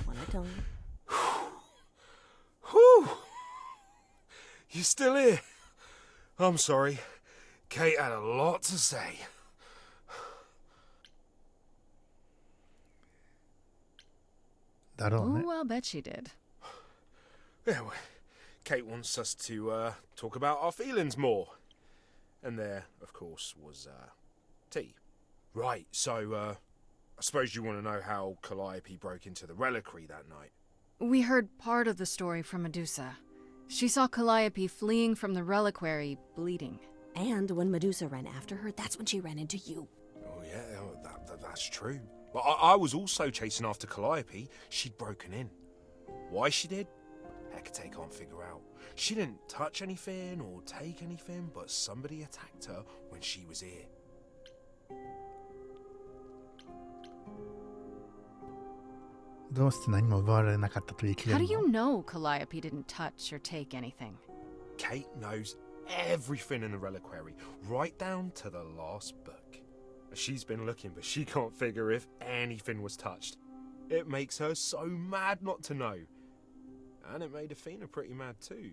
E: when I tell you.
J: Whew! You still here? I'm sorry. Kate had a lot to say.
A: だろうね
D: Oh, I'll bet she did.
J: Yeah, well, Kate wants us to talk about our feelings more. And there, of course, was tea. Right, so I suppose you want to know how Calliope broke into the reliquary that night.
D: We heard part of the story from Medusa. She saw Calliope fleeing from the reliquary, bleeding.
E: And when Medusa ran after her, that's when she ran into you.
J: Oh yeah, that's true. But I was also chasing after Calliope. She'd broken in. Why she did? Hecate can't figure out. She didn't touch anything or take anything, but somebody attacked her when she was here.
A: どうして何も奪われなかったと言い切れ
D: How
A: る
D: do you
A: の
D: know Calliope didn't touch or take anything?
J: Kate knows everything in the reliquary, right down to the last book. She's been looking, but she can't figure if anything was touched. It makes her so mad not to know. And it made Athena pretty mad too.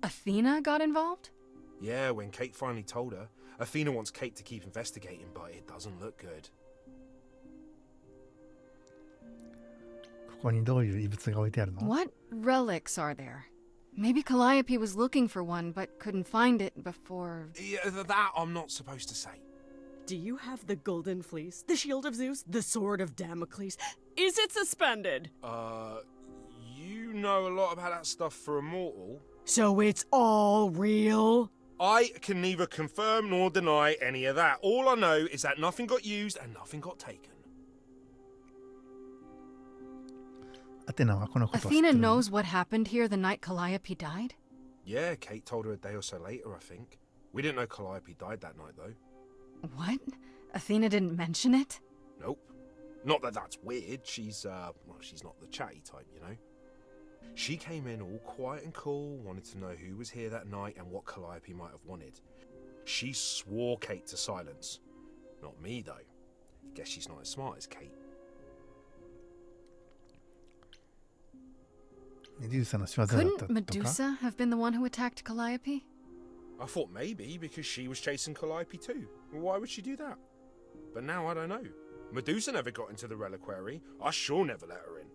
D: Athena got involved?
J: Yeah, when Kate finally told her, Athena wants Kate to keep investigating, but it doesn't look good.
A: ここにどういう遺物が置いてあるの
D: What relics are there? Maybe Calliope was looking for one, but couldn't find it before...
J: Yeah, that I'm not supposed to say.
E: Do you have the golden fleece, the shield of Zeus, the sword of Damocles? Is it suspended?
J: You know a lot about that stuff for a mortal.
E: So it's all real?
J: I can neither confirm nor deny any of that. All I know is that nothing got used and nothing got taken.
A: アテナはこのことを知って
D: Athena
A: るの
D: knows what happened here the night Calliope died?
J: Yeah, Kate told her a day or so later, I think. We didn't know Calliope died that night, though.
D: What? Athena didn't mention it?
K: Nope. Not that that's weird. She's not the chatty type, you know. She came in all quiet and cool, wanted to know who was here that night and what Calliope might have wanted. She swore Kate to silence. Not me, though. Guess she's not as smart as Kate.
A: メデューサの仕業だったと
D: Couldn't
A: か
D: Medusa have been the one who attacked Calliope?
K: I thought maybe because she was chasing Calliope too. Why would she do that? But now I don't know. Medusa never got into the reliquary. I sure never let her in.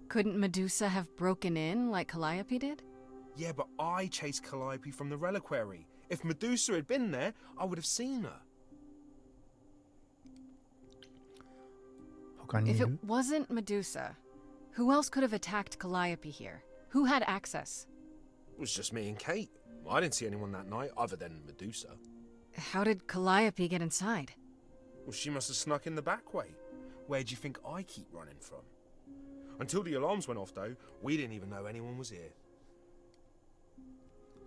D: Couldn't Medusa have broken in like Calliope did?
K: Yeah, but I chased Calliope from the reliquary. If Medusa had been there, I would have seen her.
A: 他にい
D: If
A: る
D: it wasn't Medusa, who else could have attacked Calliope here? Who had access?
K: It was just me and Kate. I didn't see anyone that night other than Medusa.
D: How did Calliope get inside?
K: Well, she must have snuck in the back way. Where do you think I keep running from? Until the alarms went off, though, we didn't even know anyone was here.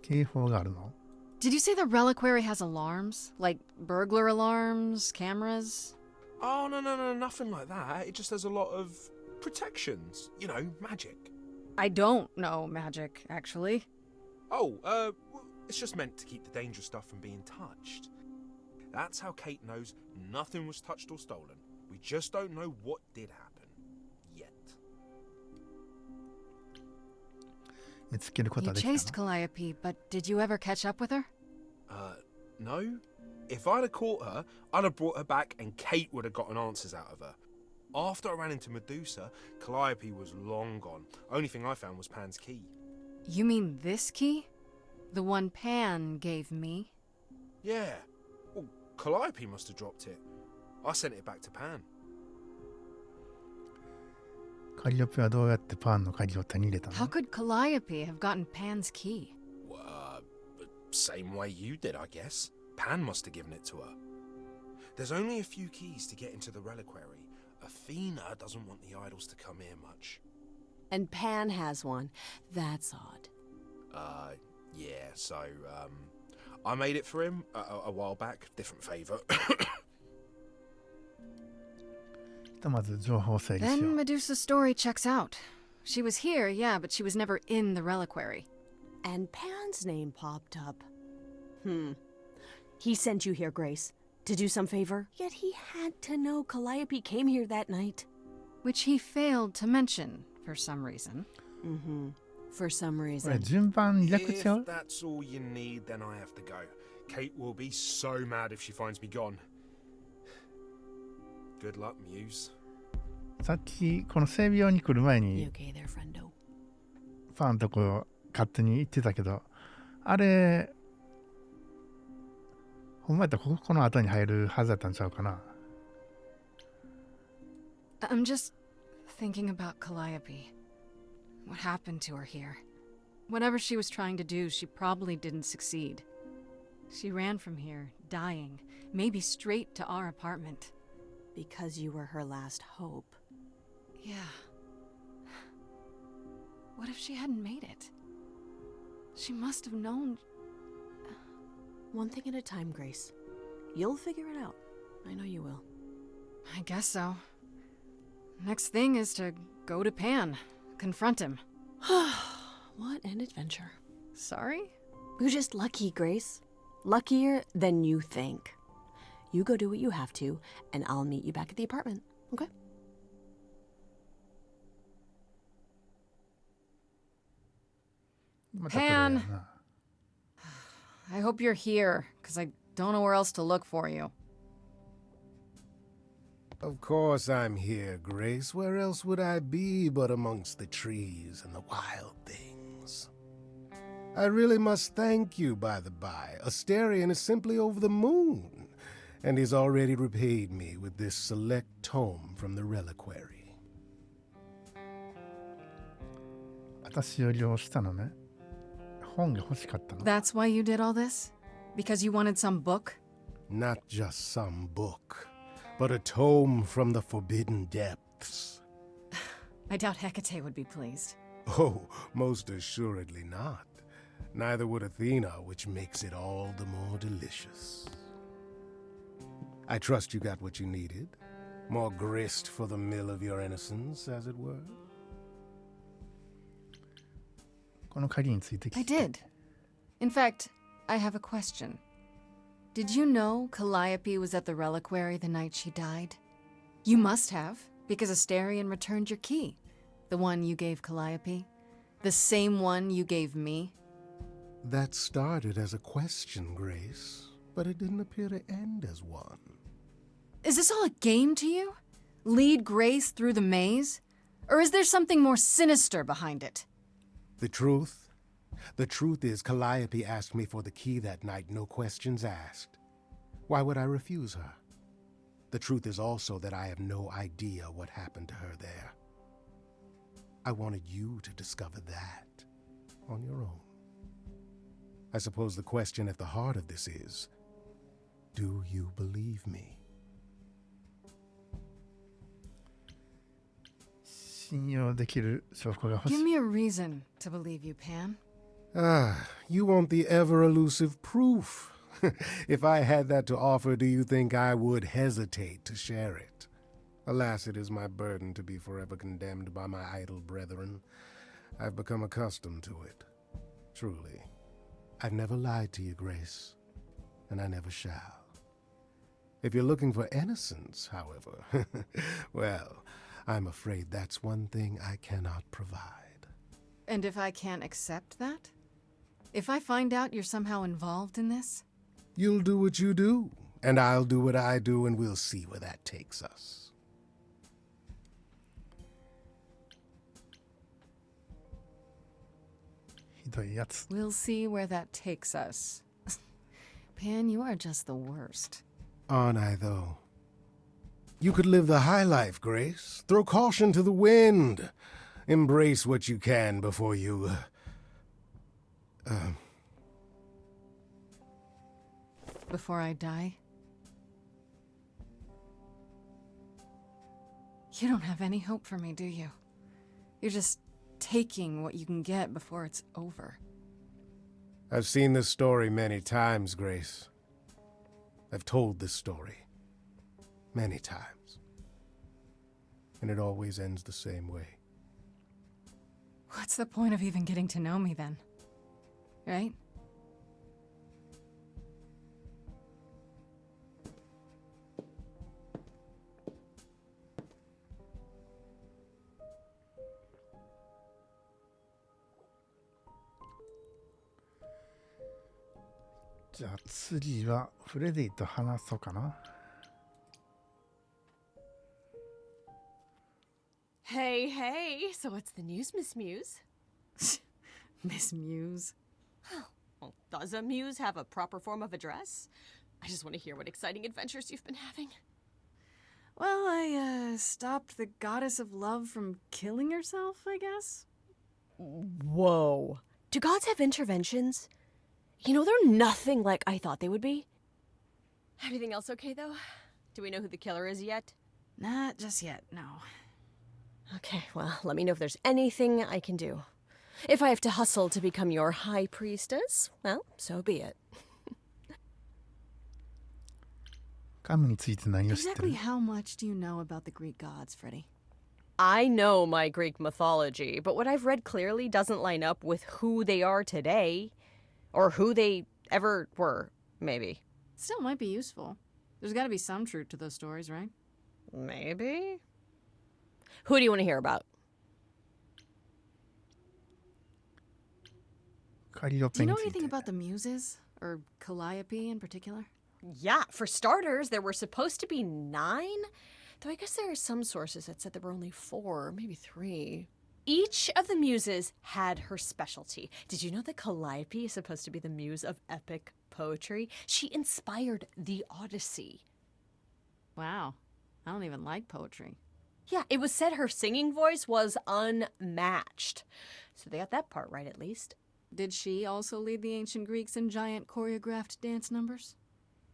A: 警報があるの
D: Did you say the reliquary has alarms? Like burglar alarms, cameras?
K: Oh, no, nothing like that. It just has a lot of protections. You know, magic.
D: I don't know magic, actually.
K: Oh, it's just meant to keep the dangerous stuff from being touched. That's how Kate knows nothing was touched or stolen. We just don't know what did happen. Yet.
A: 見つけること
D: You
A: はでき
D: chased
A: たの
D: Calliope, but did you ever catch up with her?
K: No. If I'd have caught her, I'd have brought her back and Kate would have gotten answers out of her. After I ran into Medusa, Calliope was long gone. Only thing I found was Pan's key.
D: You mean this key? The one Pan gave me?
K: Yeah. Well, Calliope must have dropped it. I sent it back to Pan.
A: カリオペはどうやってパンの鍵を手に入れた
D: How
A: の
D: could Calliope have gotten Pan's key?
K: Same way you did, I guess. Pan must have given it to her. There's only a few keys to get into the reliquary. Athena doesn't want the idols to come here much.
E: And Pan has one. That's odd.
K: Yeah, so, I made it for him a while back. Different favour.
A: ひとまず情報を整理しよ
D: Then
A: う
D: Medusa's story checks out. She was here, yeah, but she was never in the reliquary.
E: And Pan's name popped up. He sent you here, Grace, to do some favor. Yet he had to know Calliope came here that night.
D: Which he failed to mention for some reason.
E: For some
A: これ
E: reason.
A: 順番逆ちゃ
K: If
A: う
K: that's all you need, then I have to go. Kate will be so mad if she finds me gone. Good luck, Muse.
A: さっきこの整備用に来る前
E: You
A: に
E: okay there, friendo?
A: パンのとこ勝手に行ってたけどあれほんまやったらこの後に入るはずだったんちゃうかな
D: I'm just thinking about Calliope. What happened to her here? Whatever she was trying to do, she probably didn't succeed. She ran from here, dying, maybe straight to our apartment.
E: Because you were her last hope.
D: Yeah. What if she hadn't made it? She must have known.
E: One thing at a time, Grace. You'll figure it out. I know you will.
D: I guess so. Next thing is to go to Pan, confront him.
E: What an adventure.
D: Sorry?
E: You're just lucky, Grace. Luckier than you think. You go do what you have to, and I'll meet you back at the apartment, okay?
D: Pan! I hope you're here, because I don't know where else to look for you.
B: Of course I'm here, Grace. Where else would I be but amongst the trees and the wild things? I really must thank you, by the by. Asterion is simply over the moon, and he's already repaid me with this select tome from the reliquary.
A: 私よりをしたのね本が欲しかったの
D: That's why you did all this? Because you wanted some book?
B: Not just some book, but a tome from the forbidden depths.
D: I doubt Hecate would be pleased.
B: Oh, most assuredly not. Neither would Athena, which makes it all the more delicious. I trust you got what you needed. More grist for the mill of your innocence, as it were?
A: この鍵について聞
D: I
A: きたい。
D: did. In fact, I have a question. Did you know Calliope was at the reliquary the night she died? You must have, because Asterion returned your key. The one you gave Calliope. The same one you gave me.
B: That started as a question, Grace, but it didn't appear to end as one.
D: Is this all a game to you? Lead Grace through the maze? Or is there something more sinister behind it?
B: The truth is Calliope asked me for the key that night, no questions asked. Why would I refuse her? The truth is also that I have no idea what happened to her there. I wanted you to discover that on your own. I suppose the question at the heart of this is, do you believe me?
A: 信用できる証拠が欲し
D: Give
A: い。
D: me a reason to believe you, Pan.
B: You want the ever-elusive proof. If I had that to offer, do you think I would hesitate to share it? Alas, it is my burden to be forever condemned by my idle brethren. I've become accustomed to it. Truly. I've never lied to you, Grace, and I never shall. If you're looking for innocence, however, well, I'm afraid that's one thing I cannot provide.
D: And if I can't accept that? If I find out you're somehow involved in this?
B: You'll do what you do, and I'll do what I do, and we'll see where that takes us.
A: ひどいやつ。
D: We'll see where that takes us. Pan, you are just the worst.
B: Aren't I, though? You could live the high life, Grace. Throw caution to the wind. Embrace what you can before you...
D: Before I die? You don't have any hope for me, do you? You're just taking what you can get before it's over.
B: I've seen this story many times, Grace. I've told this story many times. And it always ends the same way.
D: What's the point of even getting to know me then? Right?
A: 「じゃあ次はフレディと話そうかな。
E: Hey, hey, so what's the news, Miss Muse?
D: Miss Muse.
E: Well, does a muse have a proper form of address? I just want to hear what exciting adventures you've been having.
D: Well, I stopped the goddess of love from killing herself, I guess.
E: Whoa. Do gods have interventions? You know, they're nothing like I thought they would be. Everything else okay, though? Do we know who the killer is yet?
D: Not just yet, no.
E: Okay, well, let me know if there's anything I can do. If I have to hustle to become your high priestess, well, so be it.
A: 神について何を知ってる
D: Exactly how much do you know about the Greek gods, Freddy?
E: I know my Greek mythology, but what I've read clearly doesn't line up with who they are today. Or who they ever were, maybe.
D: Still might be useful. There's gotta be some truth to those stories, right?
E: Maybe? Who do you want to hear about?
D: Do you know anything about the Muses? Or Calliope in particular?
E: Yeah, for starters, there were supposed to be 9. Though I guess there are some sources that said there were only 4, maybe 3. Each of the muses had her specialty. Did you know that Calliope is supposed to be the muse of epic poetry? She inspired the Odyssey.
D: Wow. I don't even like poetry.
E: Yeah, it was said her singing voice was unmatched. So they got that part right, at least.
D: Did she also lead the ancient Greeks in giant choreographed dance numbers?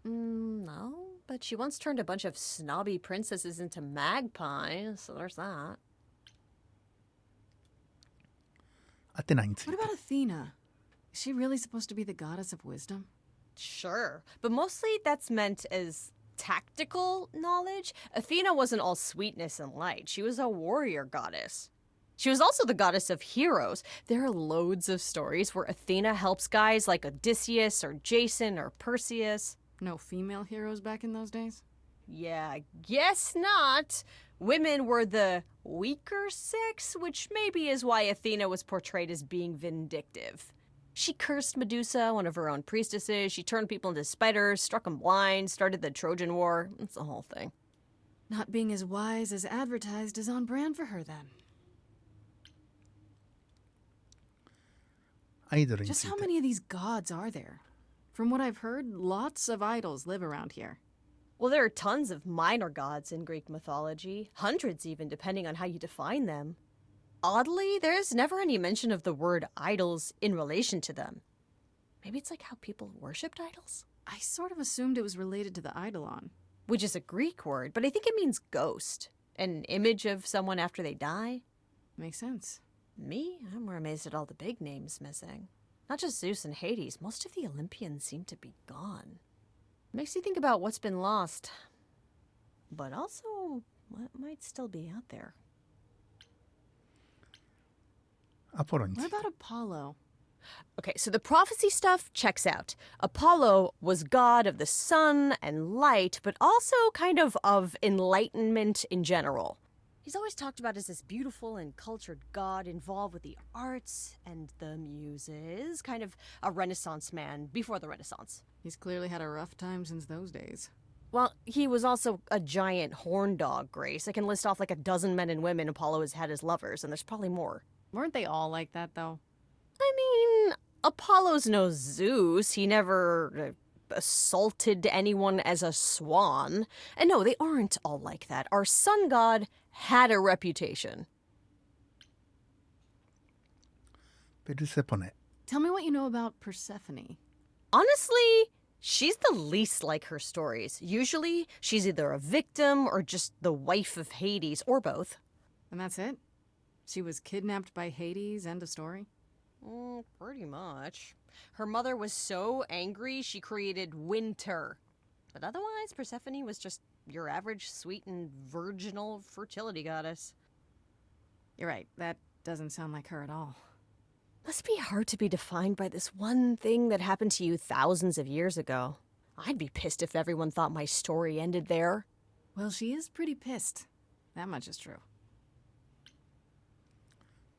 E: No, but she once turned a bunch of snobby princesses into magpies, so there's that.
A: アテナについて
D: What about Athena? Is she really supposed to be the goddess of wisdom?
E: Sure, but mostly that's meant as tactical knowledge, Athena wasn't all sweetness and light. She was a warrior goddess. She was also the goddess of heroes. There are loads of stories where Athena helps guys like Odysseus or Jason or Perseus.
D: No female heroes back in those days?
E: Yeah, I guess not. Women were the weaker sex, which maybe is why Athena was portrayed as being vindictive. She cursed Medusa, one of her own priestesses. She turned people into spiders, struck them blind, started the Trojan War. It's the whole thing.
D: Not being as wise as advertised is on brand for her then.
A: アイドルにつ
D: Just
A: い
D: how
A: て
D: many of these gods are there? From what I've heard, lots of idols live around here.
E: Well, there are tons of minor gods in Greek mythology, hundreds even, depending on how you define them. Oddly, there's never any mention of the word idols in relation to them. Maybe it's like how people worshipped idols?
D: I sort of assumed it was related to the eidolon.
E: Which is a Greek word, but I think it means ghost. An image of someone after they die.
D: Makes sense.
E: Me? I'm more amazed at all the big names missing. Not just Zeus and Hades, most of the Olympians seem to be gone. Makes you think about what's been lost. But also, what might still be out there.
A: アポロにつ
D: What
A: いて
D: about Apollo?
E: Okay, so the prophecy stuff checks out. Apollo was god of the sun and light, but also kind of enlightenment in general. He's always talked about as this beautiful and cultured god involved with the arts and the muses, kind of a Renaissance man before the Renaissance.
D: He's clearly had a rough time since those days.
E: Well, he was also a giant horn dog, Grace. I can list off like a dozen men and women Apollo has had as lovers, and there's probably more.
D: Weren't they all like that, though?
E: I mean, Apollo's no Zeus. He never assaulted anyone as a swan. And no, they aren't all like that. Our sun god had a reputation.
A: ペルセポネ
D: Tell me what you know about Persephone.
E: Honestly, she's the least like her stories. Usually, she's either a victim or just the wife of Hades, or both.
D: And that's it? She was kidnapped by Hades, end of story?
E: Pretty much. Her mother was so angry, she created winter. But otherwise, Persephone was just your average sweet and virginal fertility goddess.
D: You're right, that doesn't sound like her at all.
E: Must be hard to be defined by this one thing that happened to you thousands of years ago. I'd be pissed if everyone thought my story ended there.
D: Well, she is pretty pissed. That much is true.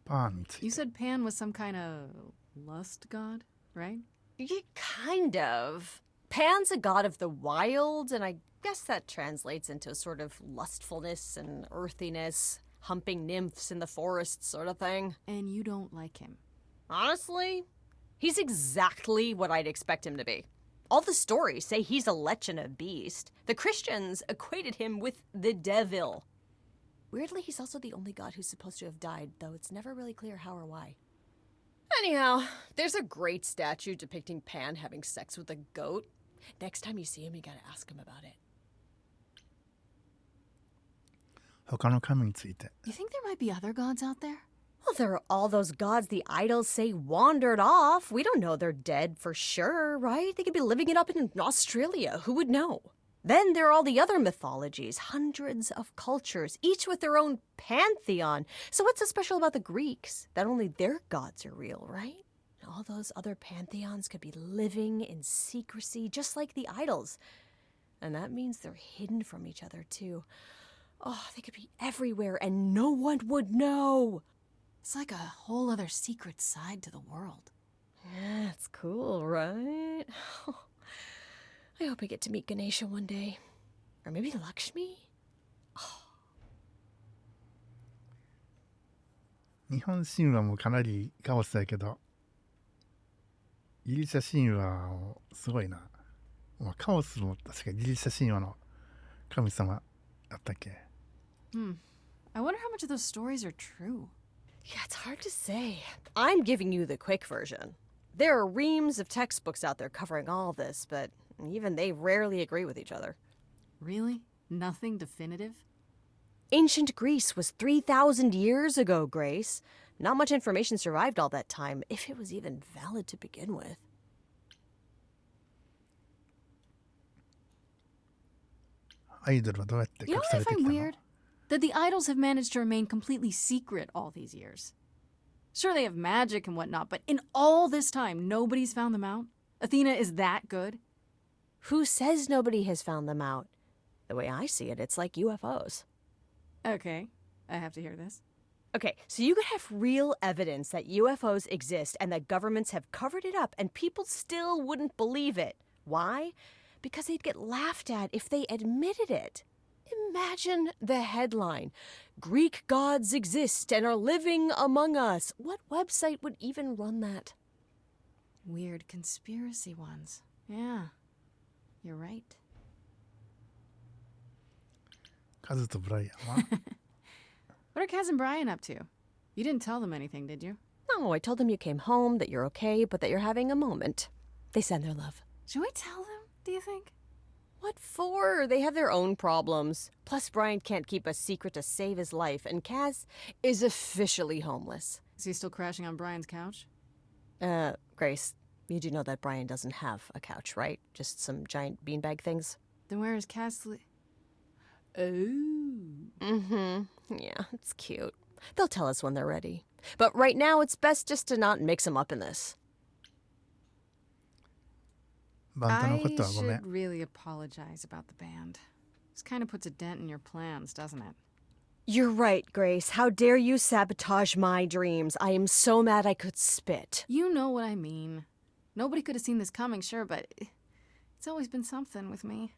A: パンについ
D: You
A: て
D: said Pan was some kind of lust god, right?
E: Yeah, kind of. Pan's a god of the wild, and I guess that translates into a sort of lustfulness and earthiness, humping nymphs in the forest sort of thing.
D: And you don't like him.
E: Honestly, he's exactly what I'd expect him to be. All the stories say he's a lech and a beast. The Christians equated him with the devil. Weirdly, he's also the only god who's supposed to have died, though it's never really clear how or why. Anyhow, there's a great statue depicting Pan having sex with a goat. Next time you see him, you gotta ask him about it.
A: 他の神について
D: You think there might be other gods out there?
E: Well, there are all those gods the idols say wandered off. We don't know they're dead for sure, right? They could be living it up in Australia. Who would know? Then there are all the other mythologies, hundreds of cultures, each with their own pantheon. So what's so special about the Greeks? That only their gods are real, right? All those other pantheons could be living in secrecy, just like the idols. And that means they're hidden from each other, too. Oh, they could be everywhere, and no one would know.
D: It's like a whole other secret side to the world.
E: Yeah, it's cool, right? I hope I get to meet Ganesha one day. Or maybe Lakshmi?
A: 日本神話もかなりカオスだけどギリシャ神話もすごいな、まあ、カオスも確かギリシャ神話の神様だったっけ。
D: I wonder how much of those stories are true.
E: Yeah, it's hard to say. I'm giving you the quick version. There are reams of textbooks out there covering all this, but even they rarely agree with each other.
D: Really? Nothing definitive?
E: Ancient Greece was 3,000 years ago, Grace. Not much information survived all that time, if it was even valid to begin with.
A: アイドルはどうやって
D: You
A: 隠
D: know
A: さ
D: what
A: れ
D: I
A: てき
D: find
A: たの
D: weird? That the idols have managed to remain completely secret all these years. Sure, they have magic and whatnot, but in all this time, nobody's found them out? Athena is that good?
E: Who says nobody has found them out? The way I see it, it's like UFOs.
D: Okay, I have to hear this.
E: Okay, so you could have real evidence that UFOs exist and that governments have covered it up and people still wouldn't believe it. Why? Because they'd get laughed at if they admitted it. Imagine the headline. Greek gods exist and are living among us. What website would even run that?
D: Weird conspiracy ones. Yeah, you're right.
A: カズとブライアンは
D: What are Kaz and Brian up to? You didn't tell them anything, did you?
E: No, I told them you came home, that you're okay, but that you're having a moment. They send their love.
D: Should we tell them, do you think?
E: What for? They have their own problems. Plus, Brian can't keep a secret to save his life, and Kaz is officially homeless.
D: Is he still crashing on Brian's couch?
E: Grace, you do know that Brian doesn't have a couch, right? Just some giant beanbag things?
D: Then where is Kaz Oh.
E: Mm-hmm. Yeah, it's cute. They'll tell us when they're ready. But right now, it's best just to not mix them up in this.
A: バンドの
D: I
A: ことはごめ
D: should
A: ん。
D: really apologize about the band. This kind of puts a dent in your plans, doesn't it?
E: You're right, Grace. How dare you sabotage my dreams? I am so mad I could spit.
D: You know what I mean. Nobody could have seen this coming, sure, but it's always been something with me.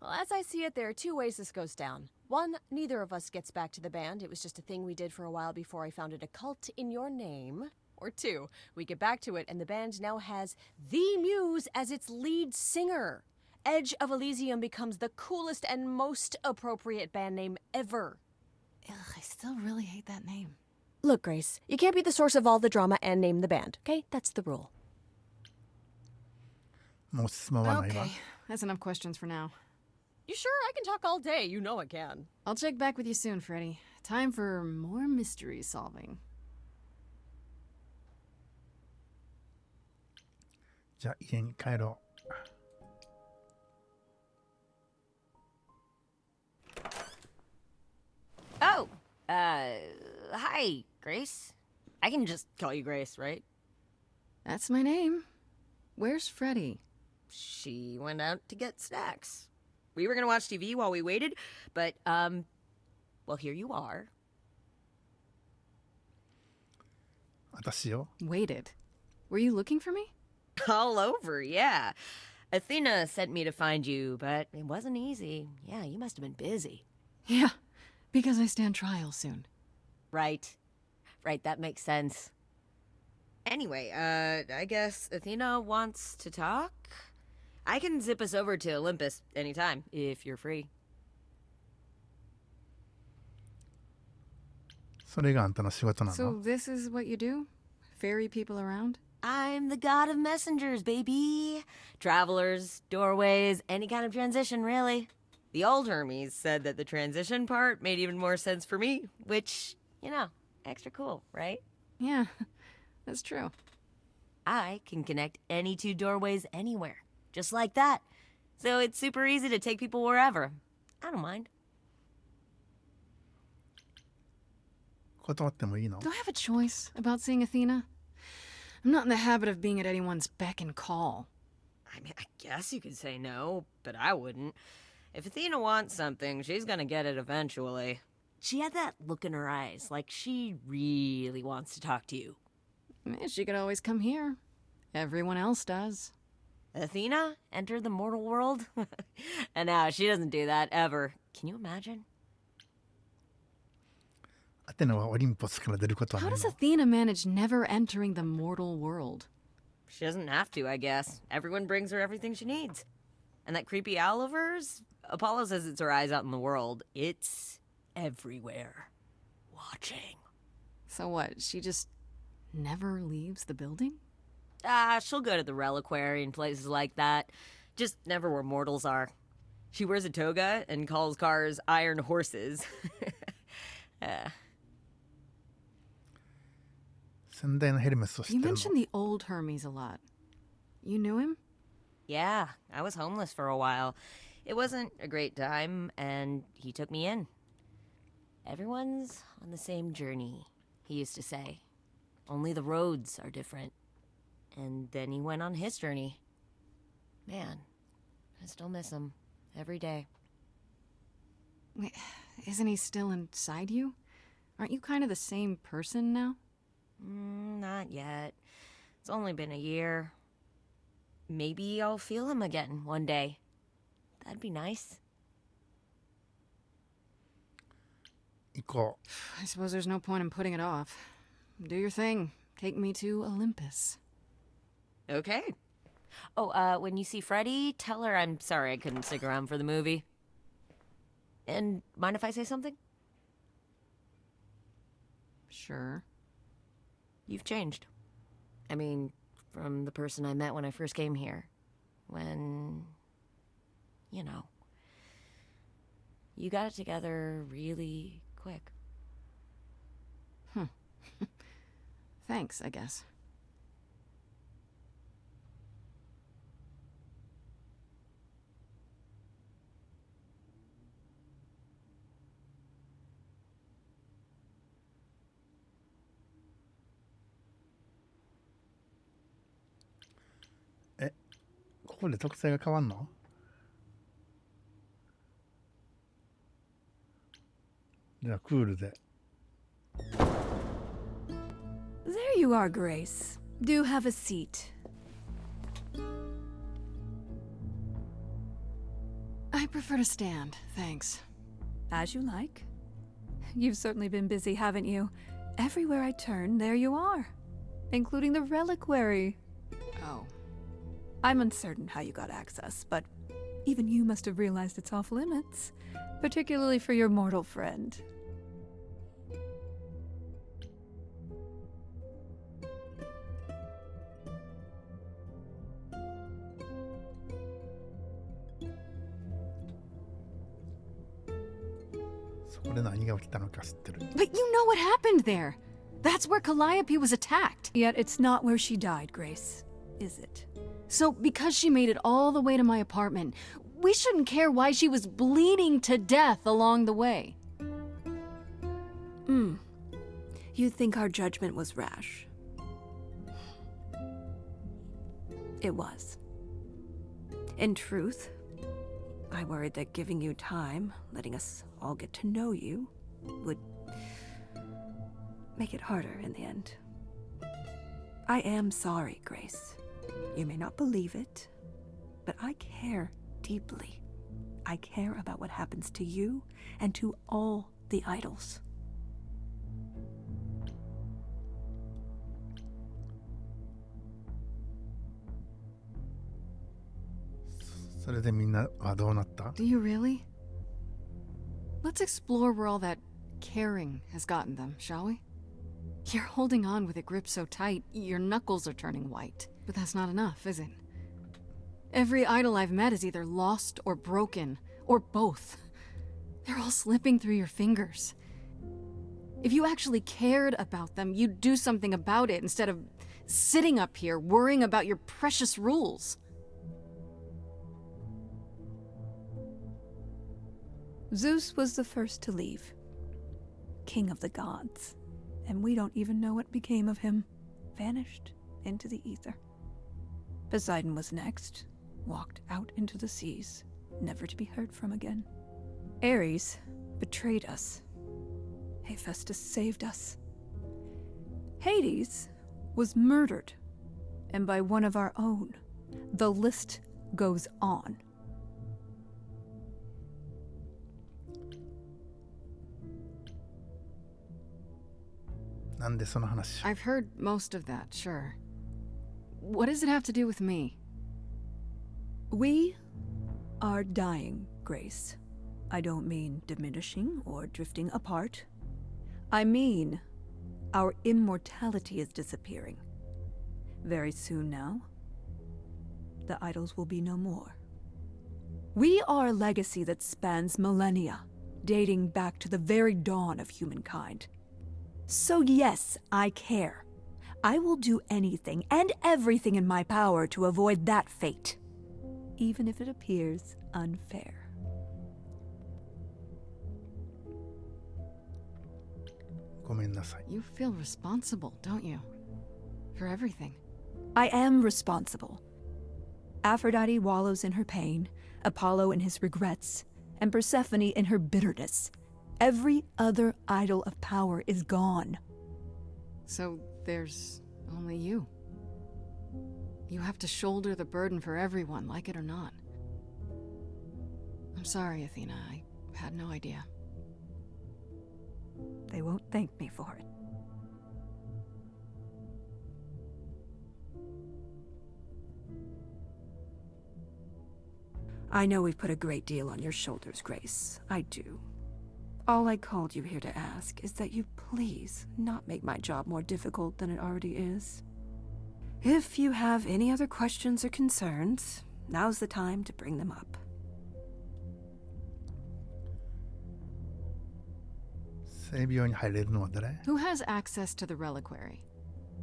E: Well, as I see it, there are two ways this goes down. One, neither of us gets back to the band. It was just a thing we did for a while before I founded a cult in your name. Or two, we get back to it and the band now has the Muse as its lead singer. Edge of Elysium becomes the coolest and most appropriate band name ever.
D: Ugh, I still really hate that name.
E: Look, Grace, you can't be the source of all the drama and name the band, okay? That's the rule.
A: もう質問はないわ
D: Okay, that's enough questions for now.
E: You sure? I can talk all day. You know I can.
D: I'll check back with you soon, Freddy. Time for more mystery solving.
A: じゃあ家に帰ろ
E: Oh, hi, Grace. I can just call you Grace, right?
D: That's my name. Where's Freddy?
E: She went out to get snacks. We were gonna watch TV while we waited, but, well, here you are.
A: う私よ
D: Waited. Were you looking for me?
E: All over, yeah. Athena sent me to find you, but it wasn't easy. Yeah, you must have been busy.
D: Yeah, because I stand trial soon.
E: Right. Right, that makes sense. Anyway, I guess Athena wants to talk? I can zip us over to Olympus anytime, if you're free.
A: それがあんたの仕事なの
D: So this is what you do? Ferry people around?
E: I'm the god of messengers, baby. Travelers, doorways, any kind of transition, really. The old Hermes said that the transition part made even more sense for me, which, you know, extra cool, right?
D: Yeah, that's true.
E: I can connect any two doorways anywhere, just like that. So it's super easy to take people wherever. I don't mind.
A: 断ってもいいの
D: Do I have a choice about seeing Athena? I'm not in the habit of being at anyone's beck and call.
E: I mean, I guess you could say no, but I wouldn't. If Athena wants something, she's gonna get it eventually. She had that look in her eyes, like she really wants to talk to you.
D: She could always come here. Everyone else does.
E: Athena enter the mortal world? And now she doesn't do that ever. Can you imagine?
A: アテナはオリンポスから出ることは
D: How
A: ない
D: does
A: の
D: Athena manage never entering the mortal world?
E: She doesn't have to, I guess. Everyone brings her everything she needs. And that creepy owl of hers? Apollo says it's her eyes out in the world. It's everywhere. Watching.
D: So what, she just never leaves the building?
E: She'll go to the reliquary and places like that. Just never where mortals are. She wears a toga and calls cars iron horses.
A: 先代のヘルメスを知っ
D: You
A: てるの
D: mentioned the old Hermes a lot. You knew him?
E: Yeah, I was homeless for a while.
L: It wasn't a great time, and he took me in. Everyone's on the same journey, he used to say. Only the roads are different. And then he went on his journey. Man, I still miss him every day.
D: Wait, isn't he still inside you? Aren't you kind of the same person now?
L: Not yet. It's only been a year. Maybe I'll feel him again one day. That'd be nice.
A: 行こ
D: I suppose there's no point in putting it off. Do your thing. Take me to Olympus.
L: Okay. Oh, when you see Freddie, tell her I'm sorry I couldn't stick around for the movie. And mind if I say something?
D: Sure.
L: You've changed. I mean, from the person I met when I first came here. When, you know, you got it together really quick.
D: Thanks, I guess.
A: Eh, ここで特性が変わんの？じゃあクールで。
M: There you are, Grace. Do have a seat.
D: I prefer to stand, thanks.
M: As you like. You've certainly been busy, haven't you? Everywhere I turn, there you are. Including the reliquary.
D: Oh.
M: I'm uncertain how you got access, but even you must have realized its off limits. Particularly for your mortal friend.
A: But
D: you know what happened there. That's where Calliope was attacked.
M: Yet it's not where she died, Grace, is it?
D: So because she made it all the way to my apartment, we shouldn't care why she was bleeding to death along the way.
M: You think our judgment was rash? It was. In truth, I worried that giving you time, letting us all get to know you, would make it harder in the end. I am sorry, Grace. You may not believe it, but I care deeply. I care about what happens to you and to all the idols.
D: Do you really? Let's explore where all that caring has gotten them, shall we? You're holding on with a grip so tight, your knuckles are turning white. But that's not enough, is it? Every idol I've met is either lost or broken, or both. They're all slipping through your fingers. If you actually cared about them, you'd do something about it instead of sitting up here worrying about your precious rules.
M: Zeus was the first to leave. King of the gods. And we don't even know what became of him. Vanished into the ether. Poseidon was next. Walked out into the seas, never to be heard from again. Ares betrayed us. Hephaestus saved us. Hades was murdered. And by one of our own. The list goes on.
D: I've heard most of that, sure. What does it have to do with me?
M: We are dying, Grace. I don't mean diminishing or drifting apart. I mean our immortality is disappearing. Very soon now, the idols will be no more. We are a legacy that spans millennia, dating back to the very dawn of humankind. So yes, I care. I will do anything and everything in my power to avoid that fate. even if it appears unfair.
D: You feel responsible, don't you? For everything.
M: I am responsible. Aphrodite wallows in her pain, Apollo in his regrets, and Persephone in her bitterness. Every other idol of power is gone.
D: So there's only you. You have to shoulder the burden for everyone, like it or not. I'm sorry, Athena. I had no idea.
M: They won't thank me for it. I know we've put a great deal on your shoulders, Grace. I do. All I called you here to ask is that you please not make my job more difficult than it already is. If you have any other questions or concerns, now's the time to bring them up.
D: Who has access to the reliquary?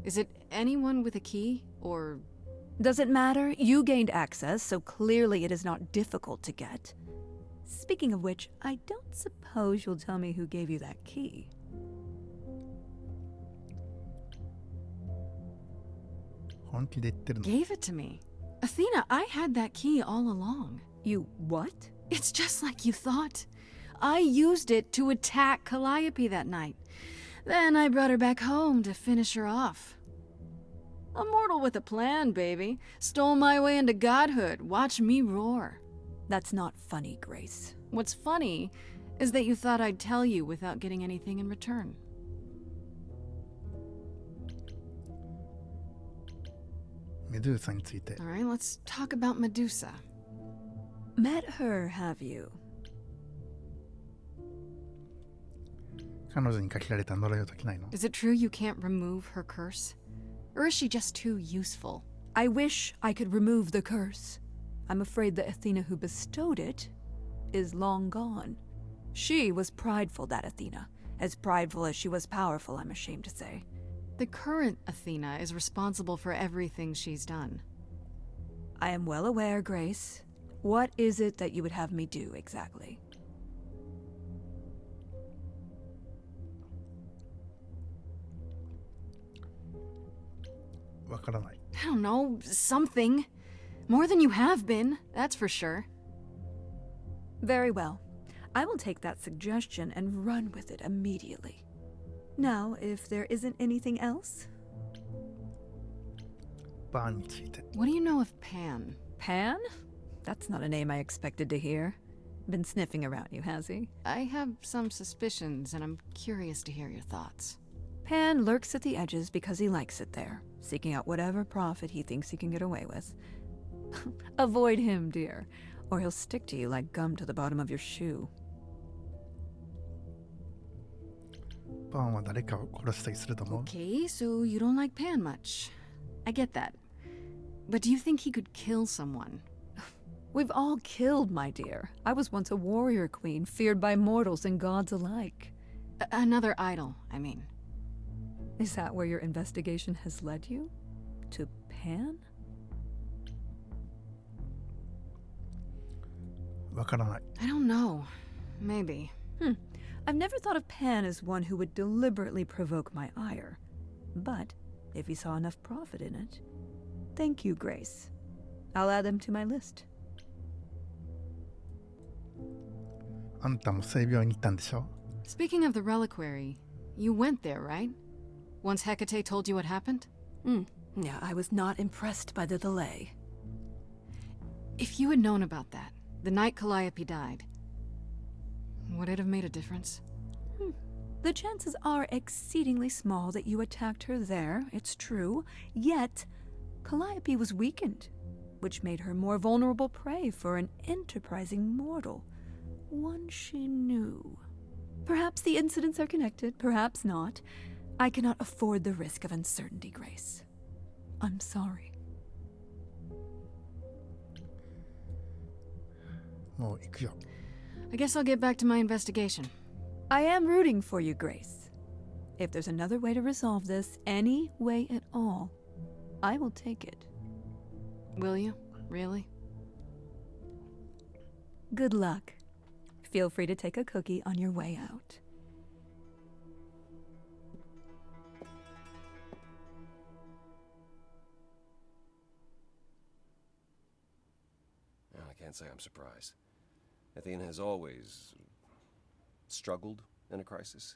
D: Is it anyone with a key, or...
M: Does it matter? You gained access, so clearly it is not difficult to get. Speaking of which, I don't suppose you'll tell me who gave you that key.
D: Gave it to me. Athena, I had that key all along.
M: You what?
D: It's just like you thought. I used it to attack Calliope that night. Then I brought her back home to finish her off. A mortal with a plan, baby. Stole my way into godhood. Watch me roar.
M: That's not funny, Grace.
D: What's funny is that you thought I'd tell you without getting anything in return. All right, let's talk about Medusa.
M: Met her, have you?
D: Is it true you can't remove her curse? Or is she just too useful?
M: I wish I could remove the curse. I'm afraid the Athena who bestowed it is long gone. She was prideful, that Athena. As prideful as she was powerful, I'm ashamed to say.
D: The current Athena is responsible for everything she's done.
M: I am well aware, Grace. What is it that you would have me do exactly?
D: I don't know, something. More than you have been, that's for sure.
M: Very well. I will take that suggestion and run with it immediately. Now, if there isn't anything else...
D: What do you know of Pan?
M: Pan? That's not a name I expected to hear. Been sniffing around you, has he?
D: I have some suspicions, and I'm curious to hear your thoughts.
M: Pan lurks at the edges because he likes it there, seeking out whatever profit he thinks he can get away with. Avoid him, dear, or he'll stick to you like gum to the bottom of your shoe.
D: Okay, so you don't like Pan much. I get that. But do you think he could kill someone?
M: We've all killed, my dear. I was once a warrior queen, feared by mortals and gods alike.
D: Another idol, I mean.
M: Is that where your investigation has led you? To Pan?
D: I don't know. Maybe.
M: I've never thought of Pan as one who would deliberately provoke my ire. But if he saw enough profit in it... Thank you, Grace. I'll add them to my list.
D: Speaking of the reliquary, you went there, right? Once Hecate told you what happened?
M: Yeah, I was not impressed by the delay.
D: If you had known about that, the night Calliope died, would it have made a difference?
M: The chances are exceedingly small that you attacked her there, it's true. Yet, Calliope was weakened, which made her more vulnerable prey for an enterprising mortal. One she knew. Perhaps the incidents are connected, perhaps not. I cannot afford the risk of uncertainty, Grace. I'm sorry.
D: I guess I'll get back to my investigation.
M: I am rooting for you, Grace. If there's another way to resolve this, any way at all, I will take it.
D: Will you? Really?
M: Good luck. Feel free to take a cookie on your way out.
N: Well, I can't say I'm surprised. Athena has always struggled in a crisis.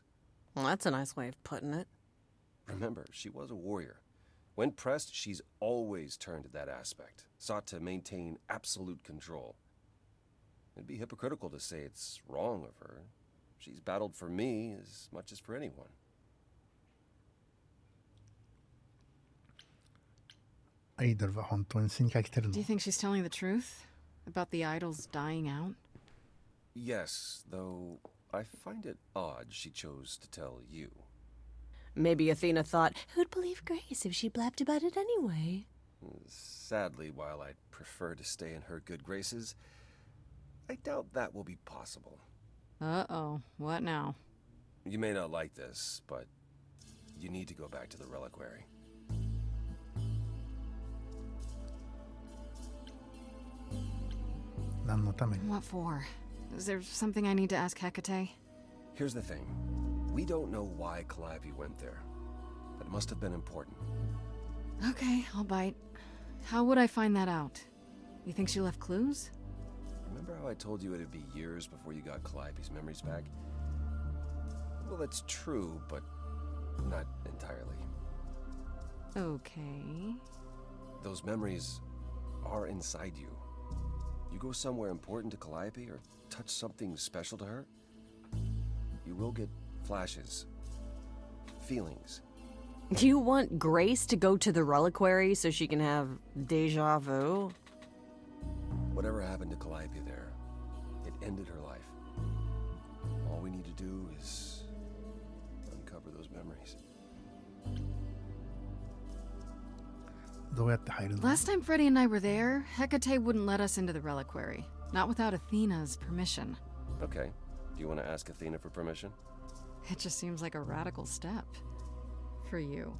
E: Well, that's a nice way of putting it.
N: Remember, she was a warrior. When pressed, she's always turned to that aspect, sought to maintain absolute control. It'd be hypocritical to say it's wrong of her. She's battled for me as much as for anyone.
A: Do you
D: think she's telling the truth about the idols dying out?
N: Yes, though I find it odd she chose to tell you.
E: Maybe Athena thought, who'd believe Grace if she blabbed about it anyway?
N: Sadly, while I'd prefer to stay in her good graces, I doubt that will be possible.
D: Uh-oh. What now?
N: You may not like this, but you need to go back to the reliquary.
D: What for? Is there something I need to ask Hecate?
N: Here's the thing. We don't know why Calliope went there, but it must have been important.
D: Okay, I'll bite. How would I find that out? You think she left clues?
N: Remember how I told you it'd be years before you got Calliope's memories back? Well, that's true, but not entirely.
D: Okay.
N: Those memories are inside you. You go somewhere important to Calliope or touch something special to her, you will get flashes, feelings.
E: Do you want Grace to go to the reliquary so she can have deja vu?
N: Whatever happened to Calliope there, it ended her life. All we need to do is uncover those memories.
D: Last time Freddie and I were there, Hecate wouldn't let us into the reliquary. Not without Athena's permission.
N: Okay. Do you want to ask Athena for permission?
D: It just seems like a radical step. For you.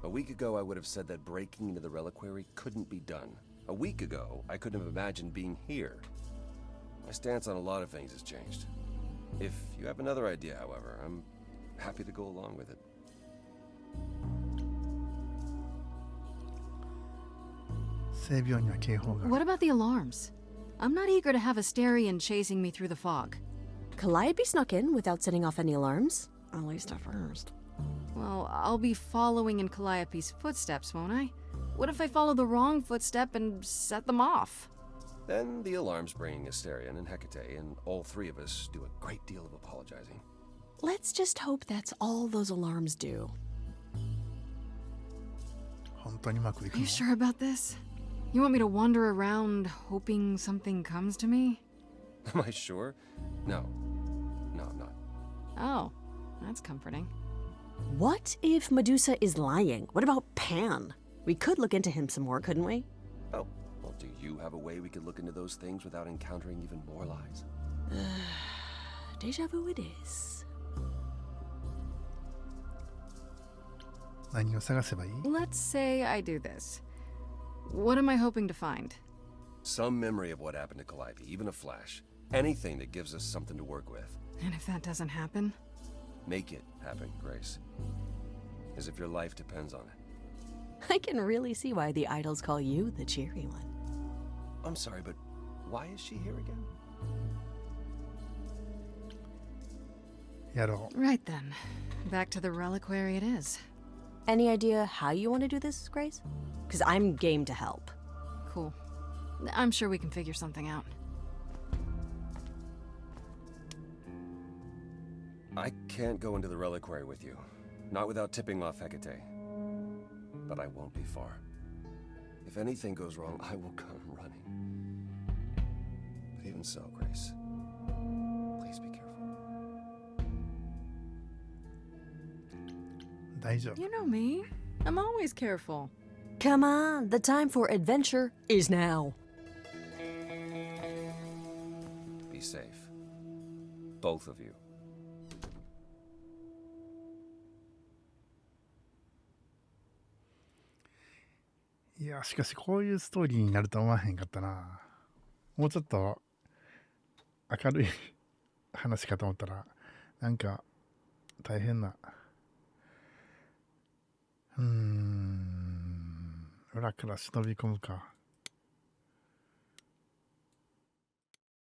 N: A week ago, I would have said that breaking into the reliquary couldn't be done. A week ago, I couldn't have imagined being here. My stance on a lot of things has changed. If you have another idea, however, I'm happy to go along with it.
D: What about the alarms? I'm not eager to have Asterion chasing me through the fog.
E: Calliope snuck in without setting off any alarms. At least at first.
D: Well, I'll be following in Calliope's footsteps, won't I? What if I follow the wrong footstep and set them off?
N: Then the alarms bring Asterion and Hecate, and all three of us do a great deal of apologizing.
E: Let's just hope that's all those alarms do.
D: Are you sure about this? You want me to wander around hoping something comes to me?
N: Am I sure? No. No, I'm not.
D: Oh, that's comforting.
E: What if Medusa is lying? What about Pan? We could look into him some more, couldn't we?
N: Oh, well, do you have a way we could look into those things without encountering even more lies?
E: Deja vu it is.
D: Let's say I do this. What am I hoping to find?
N: Some memory of what happened to Calliope, even a flash. Anything that gives us something to work with.
D: And if that doesn't happen?
N: Make it happen, Grace. As if your life depends on it.
E: I can really see why the idols call you the cheery one.
N: I'm sorry, but why is she here again?
D: Right then. Back to the reliquary it is.
E: Any idea how you want to do this, Grace? Because I'm game to help.
D: Cool. I'm sure we can figure something out.
N: I can't go into the reliquary with you. Not without tipping off Hecate. But I won't be far. If anything goes wrong, I will come running. But even so, Grace, please be careful.
D: You know me. I'm always careful.
E: Come on, the time for adventure is now.
N: Be safe. Both of you.
A: いや、しかしこういうストーリーになると思わへんかったな。もうちょっと明るい話かと思ったら、なんか大変な、裏から忍び込むか。